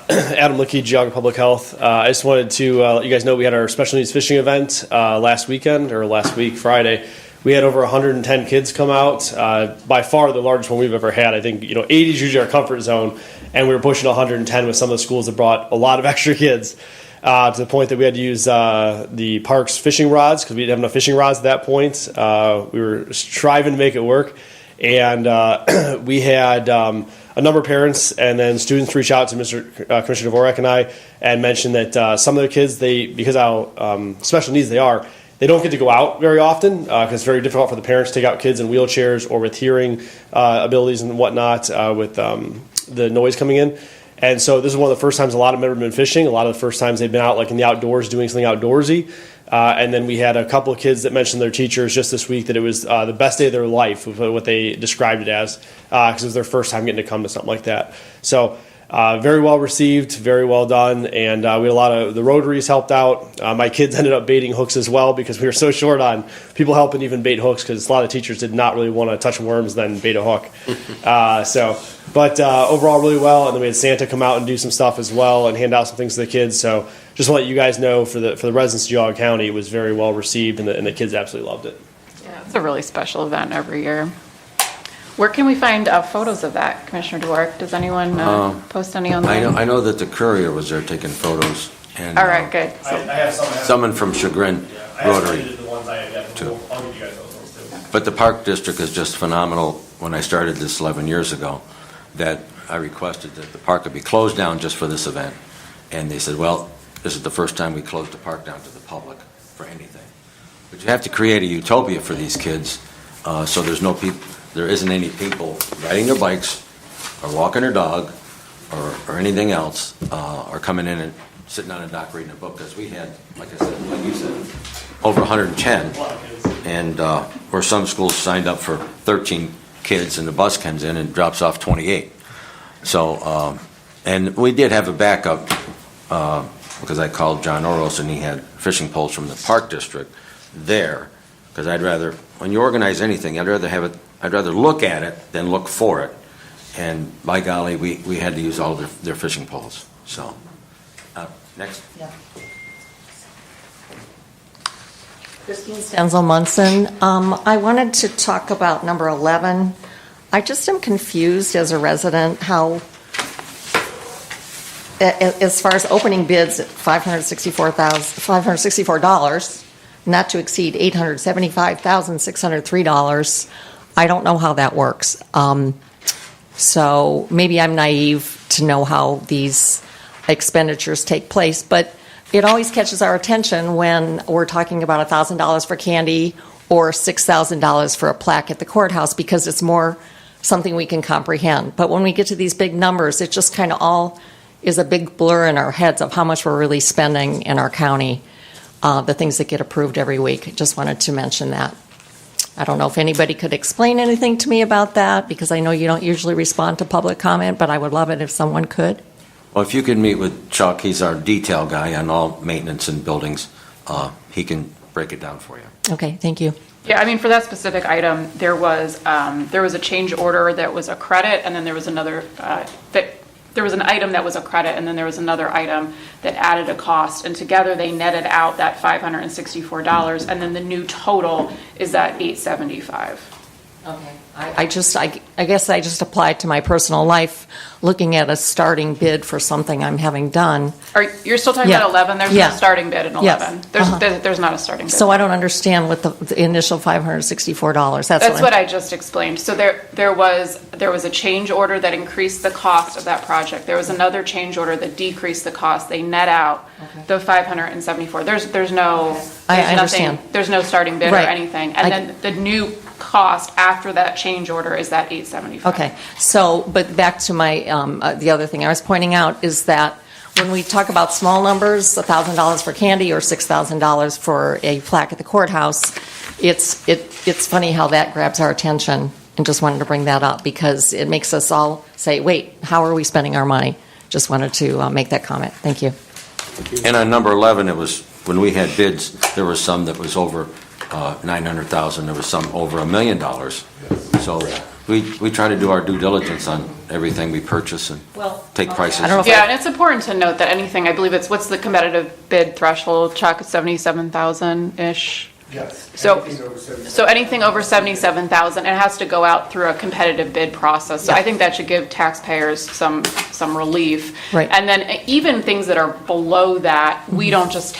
Adam Lickey, Geauga Public Health. I just wanted to let you guys know we had our special needs fishing event last week, Friday. We had over 110 kids come out, by far the largest one we've ever had. I think 80 is usually our comfort zone, and we were pushing 110 with some of the schools that brought a lot of extra kids, to the point that we had to use the park's fishing rods because we didn't have enough fishing rods at that point. We were striving to make it work, and we had a number of parents and then students reach out to Commissioner Dvorak and I and mention that some of the kids, because how special needs they are, they don't get to go out very often because it's very difficult for the parents to take out kids in wheelchairs or with hearing abilities and whatnot with the noise coming in. And so this is one of the first times a lot of them have been fishing. A lot of the first times they've been out like in the outdoors doing something outdoorsy. And then we had a couple of kids that mentioned their teachers just this week that it was the best day of their life, what they described it as, because it was their first time getting to come to something like that. So Very well received, very well done, and we had a lot of the Rotaries helped out. My kids ended up baiting hooks as well because we were so short on people helping even bait hooks because a lot of teachers did not really want to touch worms then bait a hook. But overall really well, and then we had Santa come out and do some stuff as well and hand out some things to the kids. So just want to let you guys know for the residents of Geauga County, it was very well received, and the kids absolutely loved it. Yeah, it's a really special event every year. Where can we find photos of that, Commissioner DeWark? Does anyone post any online? I know that the Courier was there taking photos. And, all right, good. So, I have some. Someone from Chagrin Rotary. The ones I have, too. I'll give you guys those ones too. But the Park District is just phenomenal. When I started this 11 years ago, that I requested that the park would be closed down just for this event. And they said, well, this is the first time we closed the park down to the public for anything. But you have to create a utopia for these kids, so there isn't any people riding their bikes or walking their dog or anything else, or coming in and sitting on a dock reading a book, because we had, like I said, like you said, over 110, and where some schools signed up for 13 kids and the bus comes in and drops off 28. So, and we did have a backup, because I called John Oros and he had fishing poles from the Park District there, because when you organize anything, I'd rather look at it than look for it. And by golly, we had to use all of their fishing poles. So, next. Yeah. Christine Stenzel Munson. I wanted to talk about number 11. I just am confused as a resident how, as far as opening bids at $564, not to exceed $875,603, I don't know how that works. So maybe I'm naive to know how these expenditures take place, but it always catches our attention when we're talking about $1,000 for candy or $6,000 for a plaque at the courthouse, because it's more something we can comprehend. But when we get to these big numbers, it just kind of all is a big blur in our heads of how much we're really spending in our county, the things that get approved every week. Just wanted to mention that. I don't know if anybody could explain anything to me about that, because I know you don't usually respond to public comment, but I would love it if someone could. Well, if you could meet with Chuck, he's our detail guy on all maintenance and buildings. He can break it down for you. Okay, thank you. yeah, I mean, for that specific item, there was a change order that was a credit, and then there was another, there was an item that was a credit, and then there was another item that added a cost, and together they netted out that $564, and then the new total is that $875. Okay. I guess I just applied to my personal life, looking at a starting bid for something I'm having done. You're still talking about 11? There's no starting bid in 11. Yes. There's not a starting bid. So I don't understand what the initial $564. That's what I just explained. So there was a change order that increased the cost of that project. There was another change order that decreased the cost. They net out the $574. There's no. I understand. There's no starting bid Right. or anything. And then the new cost after that change order is that $875. Okay, so, but back to my, the other thing I was pointing out is that when we talk about small numbers, $1,000 for candy or $6,000 for a plaque at the courthouse, it's funny how that grabs our attention, and just wanted to bring that up because it makes us all say, wait, how are we spending our money? Just wanted to make that comment. Thank you. And on number 11, it was, when we had bids, there was some that was over $900,000, there was some over $1 million. So we try to do our due diligence on everything we purchase and take prices. Yeah, and it's important to note that anything, I believe what's the competitive bid threshold, Chuck, 77,000-ish? Yes. So anything over 77,000, it has to go out through a competitive bid process. So I think that should give taxpayers some relief. Right. And then even things that are below that, we don't just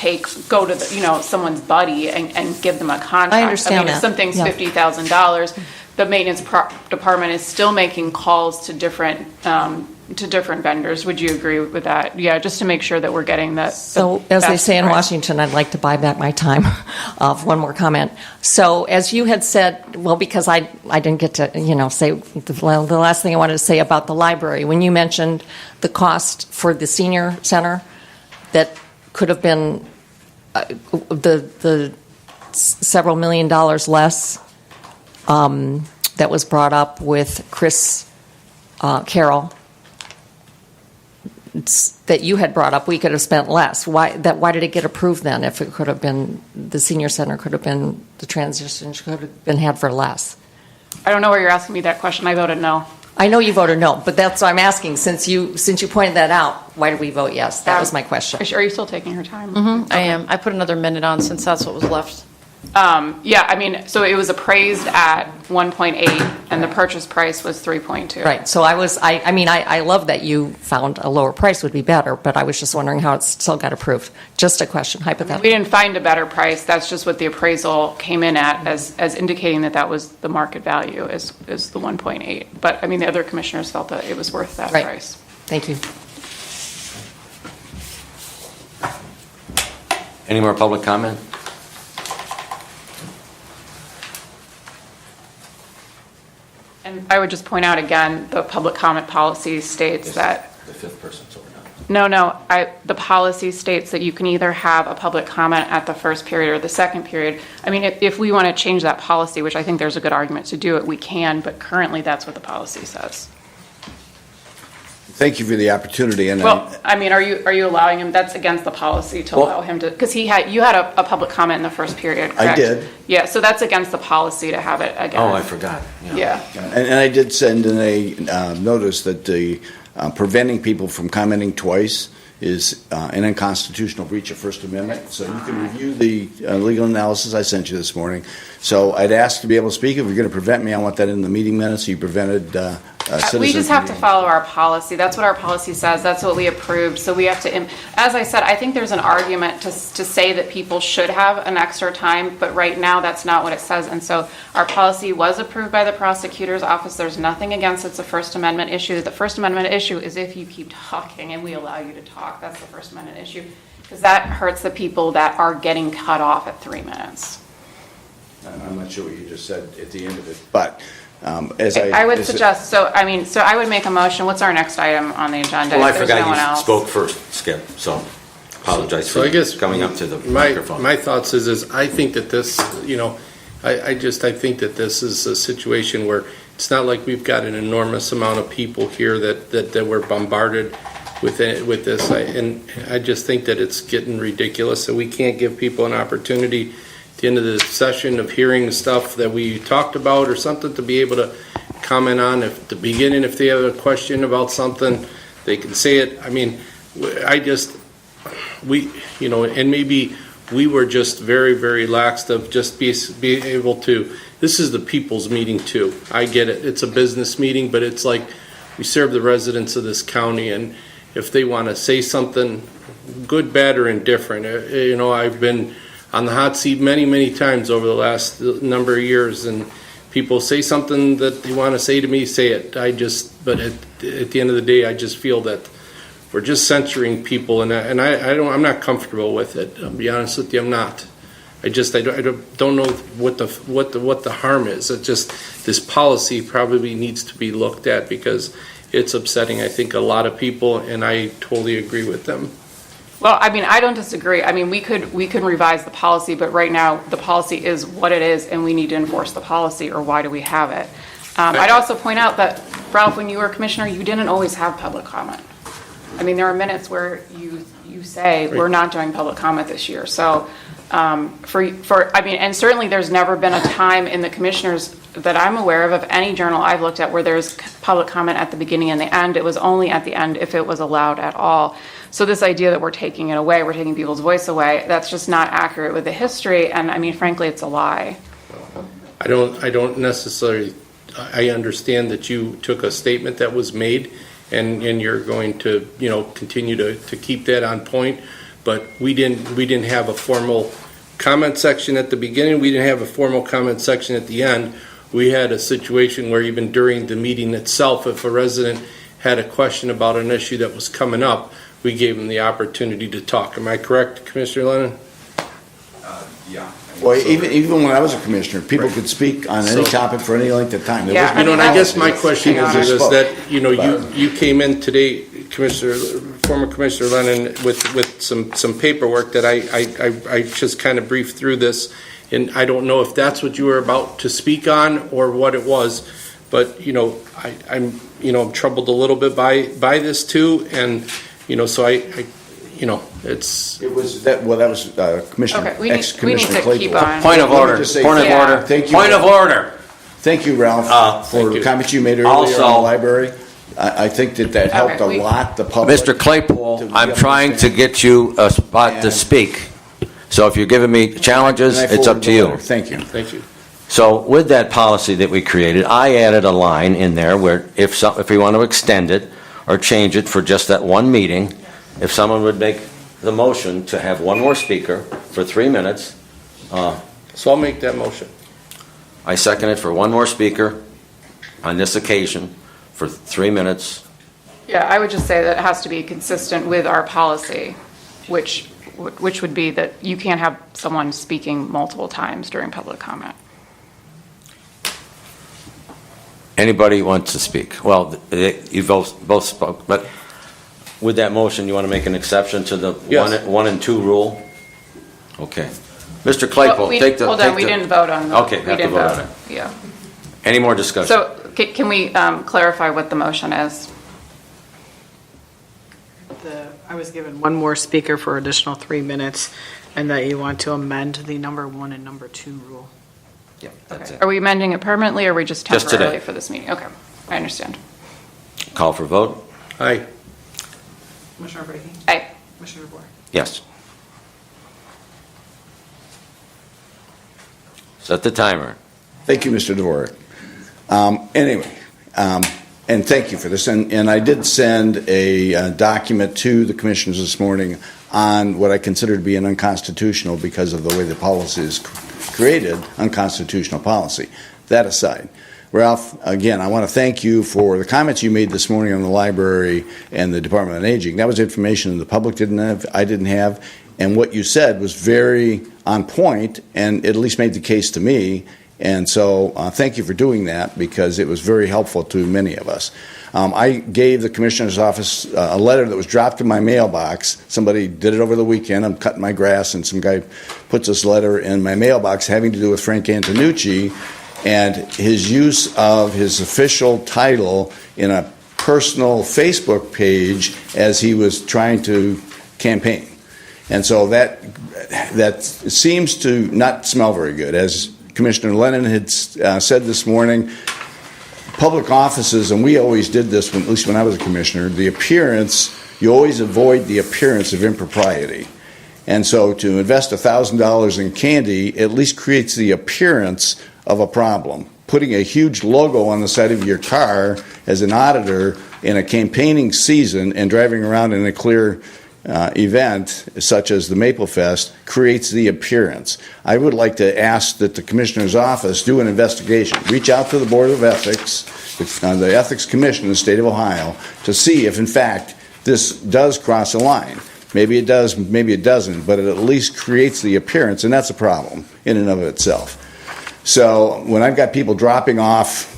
go to someone's buddy and give them a contract. I understand if that. something's Yeah. $50,000, the maintenance department is still making calls to different vendors. Would you agree with that? Yeah, just to make sure that we're getting that. So, as they say in Washington, I'd like to buy back my time. One more comment. So, as you had said, well, because I didn't get to, say, the last thing I wanted to say about the library, when you mentioned the cost for the senior center, that could have been the several $1 million less that was brought up with Chris Carroll. that you had brought up, we could have spent less. Why did it get approved then if it could have been, the senior center could have been, the transition could have been had for less? I don't know where you're asking me that question. I voted no. I know you voted no, but that's what I'm asking. Since you pointed that out, why did we vote yes? That was my question. Are you still taking her time? Mm-hmm, I am. I put another minute on since that's what was left. Yeah, I mean, so it was appraised at 1.8 and the purchase price was 3.2. Right. So I love that you found a lower price would be better, but I was just wondering how it still got approved. Just a question, hypothetical. We didn't find a better price. That's just what the appraisal came in at as indicating that was the market value is the 1.8. But I mean, the other commissioners felt that it was worth that price. Thank you. Any more public comment? And I would just point out again, the public comment policy states that. The fifth person's over No, the policy states that you can either have a public comment at the first period or the second period. I mean, if we want to change that policy, which I think there's a good argument to do it, we can, but currently that's what the policy says. Thank you for the opportunity. And well, I mean, are you allowing him? That's against the policy to allow him to, because you had a public comment in the first period, correct? I did. Yeah, so that's against the policy to have it again. Oh, I forgot. Yeah. And I did send in a notice that the preventing people from commenting twice is an unconstitutional breach of First Amendment. So you can review the legal analysis I sent you this morning. So I'd ask to be able to speak. If you're going to prevent me, I want that in the meeting minutes. You prevented citizens. We just have to follow our policy. That's what our policy says. That's what we approved. So we have to, as I said, I think there's an argument to say that people should have an extra time, but right now that's not what it says. And so our policy was approved by the prosecutor's office. There's nothing against it. It's a First Amendment issue. The First Amendment issue is if you keep talking and we allow you to talk. That's the First Amendment issue, because that hurts the people that are getting cut off at 3 minutes. I'm not sure what you just said at the end of it, but I would suggest, so I would make a motion. What's our next item on the agenda? Well, I if there's forgot no one you else? spoke first, Skip, so apologize for I guess coming up to the microphone. My thoughts is I think that this, I think that this is a situation where it's not like we've got an enormous amount of people here that we're bombarded with this. I just think that it's getting ridiculous, so we can't give people an opportunity at the end of the session of hearing stuff that we talked about or something to be able to comment on. At the beginning, if they have a question about something, they can say it. I mean, and maybe we were just very, very lax of just be able to, this is the people's meeting too. I get it. It's a business meeting, but it's like we serve the residents of this county, and if they want to say something, good, bad, or indifferent, I've been on the hot seat many, many times over the last number of years, and people say something that they want to say to me, say it. But at the end of the day, I just feel that we're just censoring people, and I'm not comfortable with it. I'll be honest with you, I'm not. I don't know what the harm is. It just, this policy probably needs to be looked at because it's upsetting, I think, a lot of people, and I totally agree with them. Well, I mean, I don't disagree. I mean, we could revise the policy, but right now the policy is what it is, and we need to enforce the policy, or why do we have it? I'd also point out that, Ralph, when you were commissioner, you didn't always have public comment. I mean, there are minutes where you say, we're not doing public comment this year. So, and certainly there's never been a time in the commissioners that I'm aware of any journal I've looked at where there's public comment at the beginning and the end. It was only at the end if it was allowed at all. So this idea that we're taking it away, we're taking people's voice away, that's just not accurate with the history, and I mean, frankly, it's a lie. I don't necessarily, I understand that you took a statement that was made and you're going to, continue to keep that on point, but we didn't have a formal comment section at the beginning, we didn't have a formal comment section at the end. We had a situation where even during the meeting itself, if a resident had a question about an issue that was coming up, we gave them the opportunity to talk. Am I correct, Commissioner Lennon? Yeah. Well, even when I was a commissioner, people could speak on any topic for any length of time. And I guess my question is that you came in today, former Commissioner Lennon, with some paperwork that I just kind of briefed through this, and I don't know if that's what you were about to speak on or what it was, but I'm troubled a little bit by this too, and So it's. It was, that was Commissioner, Okay, we need ex-Commissioner to keep Claypool. on. Point of Let me order, just say point of thank- order, Thank you. point of order. Thank you, Ralph, for Thank the you. comments you made earlier Also- on the library. I think that helped a we- lot, the public. Mr. Claypool, to I'm really trying to understand. get you a spot to And- speak. So if you're giving me challenges, And I it's up forwarded to the you. letter. Thank you. Thank you. So with that policy that we created, I added a line in there where if we want to extend it or change it for just that one meeting, if someone would make the motion to have one more speaker for 3 minutes, So I'll make that motion. I second it for one more speaker on this occasion for 3 minutes. Yeah, I would just say that it has to be consistent with our policy, which would be that you can't have someone speaking multiple times during public comment. Anybody wants to speak? Well, you both spoke, but with that motion, you want to make an exception to the Yes. 1 and 2 rule? Okay. Mr. Claypool, take the... Hold on, we didn't vote on that. Okay, We have to didn't vote on it. Yeah. Any more discussion? So can we clarify what the motion is? I was given one more speaker for additional 3 minutes, and that you want to amend the number 1 and number 2 rule. Yeah, that's it. Are we amending it permanently, or are we just Just today. temporarily for this meeting? Okay, I understand. Call for vote? Aye. Commissioner Brady? Aye. Commissioner DeBoer? Yes. Set the timer. Thank you, Mr. Dvorak. Anyway, and thank you for this. And I did send a document to the commissioners this morning on what I consider to be an unconstitutional, because of the way the policy is created, unconstitutional policy. That aside, Ralph, again, I want to thank you for the comments you made this morning on the library and the Department on Aging. That was information the public didn't have, I didn't have, and what you said was very on point, and it at least made the case to me. And so thank you for doing that, because it was very helpful to many of us. I gave the Commissioner's Office a letter that was dropped in my mailbox. Somebody did it over the weekend. I'm cutting my grass, and some guy puts this letter in my mailbox having to do with Frank Antonucci and his use of his official title in a personal Facebook page as he was trying to campaign. And so that seems to not smell very good. As Commissioner Lennon had said this morning, public offices, and we always did this, at least when I was a commissioner, the appearance, you always avoid the appearance of impropriety. And so to invest $1,000 in candy at least creates the appearance of a problem. Putting a huge logo on the side of your car as an auditor in a campaigning season and driving around in a clear event such as the Maple Fest creates the appearance. I would like to ask that the Commissioner's Office do an investigation. Reach out to the Board of Ethics, the Ethics Commission in the state of Ohio, to see if in fact this does cross a line. Maybe it does, maybe it doesn't, but it at least creates the appearance, and that's a problem in and of itself. So when I've got people dropping off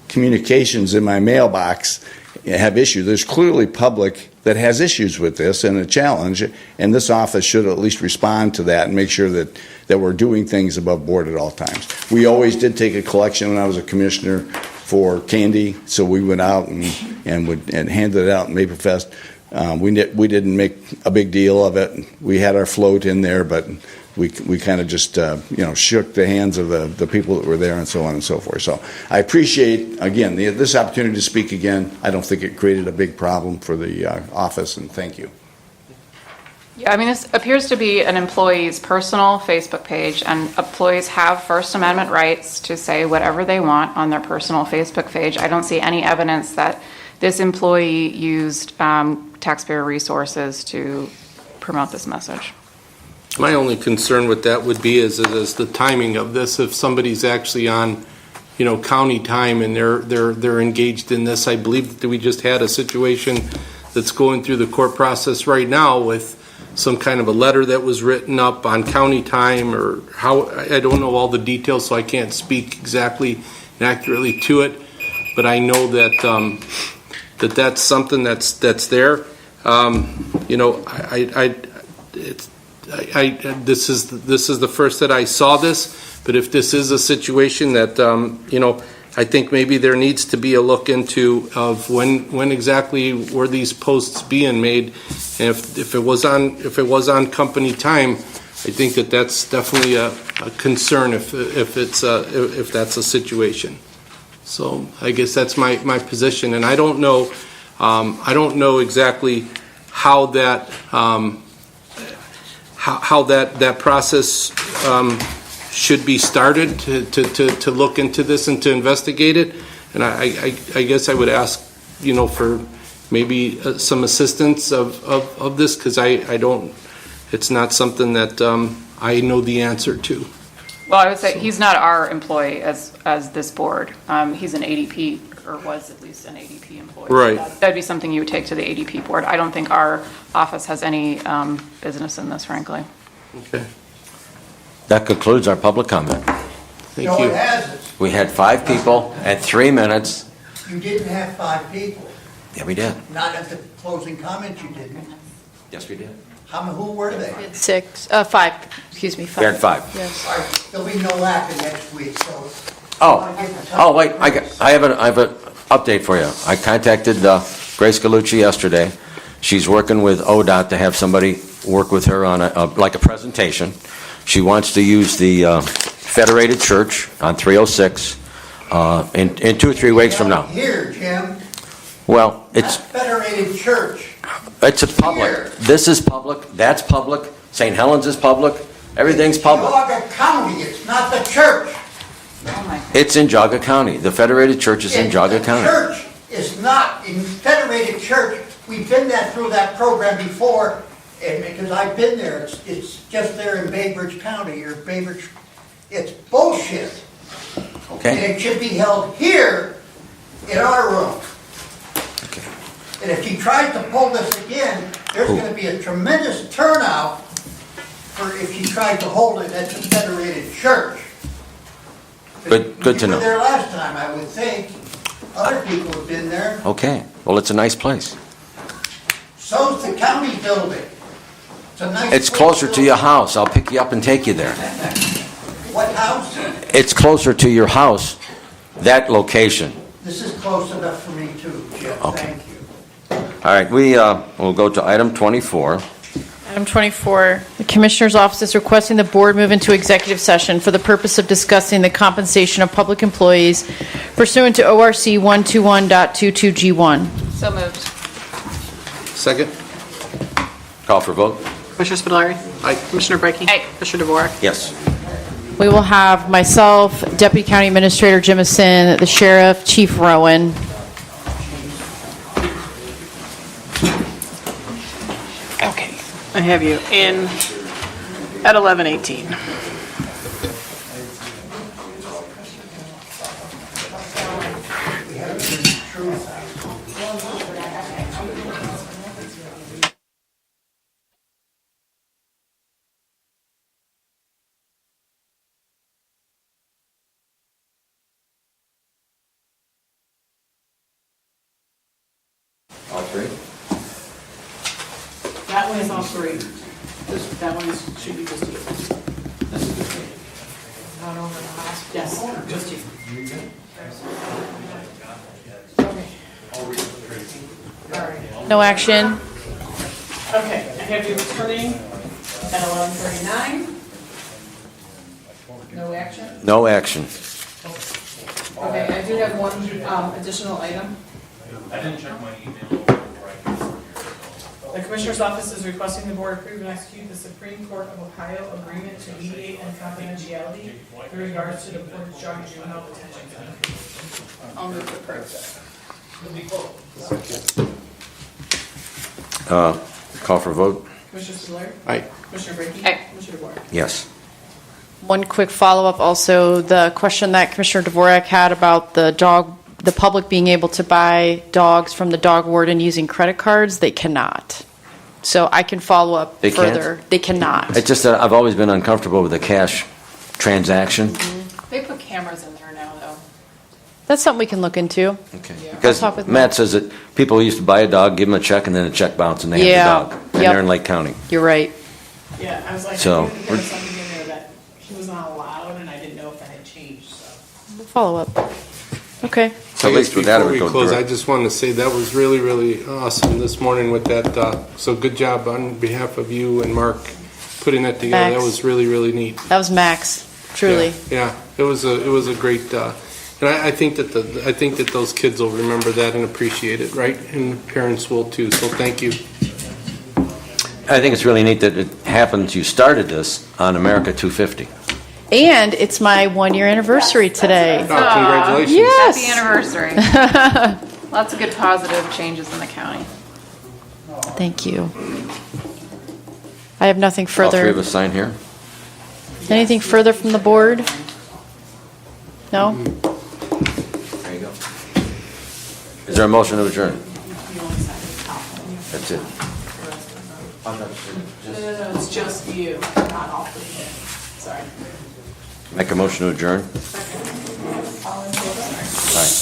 communications in my mailbox have issues, there's clearly public that has issues with this and a challenge, and this office should at least respond to that and make sure that we're doing things above board at all times. We always did take a collection when I was a commissioner for candy, so we went out and handed it out in Maple Fest. We didn't make a big deal of it. We had our float in there, but we kind of just shook the hands of the people that were there and so on and so forth. So I appreciate, again, this opportunity to speak again. I don't think it created a big problem for the office, and thank you. Yeah, I mean, this appears to be an employee's personal Facebook page, and employees have First Amendment rights to say whatever they want on their personal Facebook page. I don't see any evidence that this employee used taxpayer resources to promote this message. My only concern with that would be is the timing of this. If somebody's actually on, county time and they're engaged in this, I believe that we just had a situation that's going through the court process right now with some kind of a letter that was written up on county time, or how, I don't know all the details, so I can't speak exactly and accurately to it, but I know that that's something that's there. This is the first that I saw this, but if this is a situation that I think maybe there needs to be a look into of when exactly were these posts being made, and if it was on company time, I think that's definitely a concern if that's a situation. So I guess that's my position, and I don't know exactly how that how that process should be started to look into this and to investigate it. And I guess I would ask, for maybe some assistance of this, because I don't, it's not something that I know the answer to. Well, I would say he's not our employee as this board. He's an ADP, or was at least an ADP employee. Right. That'd be something you would take to the ADP board. I don't think our office has any business in this, frankly. Okay. That concludes our public comment. Thank No, you. it hasn't. We had 5 people at 3 minutes. You didn't have 5 people. Yeah, we did. Not at the closing comment, you didn't. Yes, we did. Who were they? 5, excuse me, 5. We had 5. Yes. All right, there'll be no laughing next week, so. Oh, wait, I have an update for you. I contacted Grace Galucci yesterday. She's working with ODOT to have somebody work with her on a presentation. She wants to use the Federated Church on 306 in 2 or 3 weeks from now. Here, Jim, Well, that's Federated Church. it's a public. This is public, that's public, St. Helens is public, everything's public. Geauga County, it's not the church. It's in Geauga County. The Federated Church is in Geauga County. The church is not in Federated Church. We've been through that program before, and because I've been there, it's just there in Bay Bridge County, or Bay Bridge. It's bullshit. Okay. And it should be held here in our room. And if she tries to pull this again, there's going to be a tremendous turnout for if she tried to hold it at the Federated Church. Good to You were know. there last time, I would think. Other people have been there. Okay, well, it's a nice place. So's the county building. It's a nice. It's closer to your house. I'll pick you up and take you there. What house? It's closer to your house, that location. This is close enough for me too, Jim. Okay. Thank you. All right, we'll go to item 24. Item 24, the Commissioner's Office is requesting the board move into executive session for the purpose of discussing the compensation of public employees pursuant to ORC 121.22G1. So moved. Second? Call for vote? Commissioner Spudler. Aye. Commissioner Brackey. Aye. Commissioner DeVore. Yes. We will have myself, Deputy County Administrator Jimison, the Sheriff, Chief Rowan. Okay. I have you in at 11:18. All 3? That one is all 3. That one should be just you. Not over the hospital. Yes, just you. No action. Okay, I have you returning at 11:39. No action? No action. Okay, I do have one additional item. I didn't check my email. The Commissioner's Office is requesting the Board approve and execute the Supreme Court of Ohio agreement to mediate on confidentiality with regards to the Port Geauga Juvenile Detention Center. I'll move to approve. Call for vote? Commissioner Spudler. Aye. Commissioner Brackey. Aye. Commissioner DeVore. Yes. One quick follow-up also, the question that Commissioner Dvorak had about the public being able to buy dogs from the dog warden using credit cards, they cannot. So I can follow up They can't? further. They cannot. It's just that I've always been uncomfortable with the cash transaction. They put cameras in there now, though. That's something we can look into. Okay. I'll Because talk with Matt says that people used to buy a dog, give them a check, and then the check bounced, and they Yeah. have the dog. And Yep. they're in Lake County. You're right. Yeah, I was like, So, I knew that there was something in there that he was not allowed, and I didn't know if that had changed, so. We'll follow up. Okay. So at least with that, it Before would we go close, I direct. just wanted to say that was really, really awesome this morning with that. So good job on behalf of you and Mark putting that together. Max. That was really, really neat. That was Max, truly. Yeah, it was a great, and I think that those kids will remember that and appreciate it, right? And parents will too. So thank you. I think it's really neat that it happens, you started this on America 250. And it's my 1-year anniversary today. Oh, congratulations. Yes. Happy anniversary. Lots of good positive changes in the county. Thank you. I have nothing All three of further. us sign here. Anything further from the board? No? There you go. Is there a motion to adjourn? That's it. It's just you, not all three. Sorry. Make a motion to adjourn?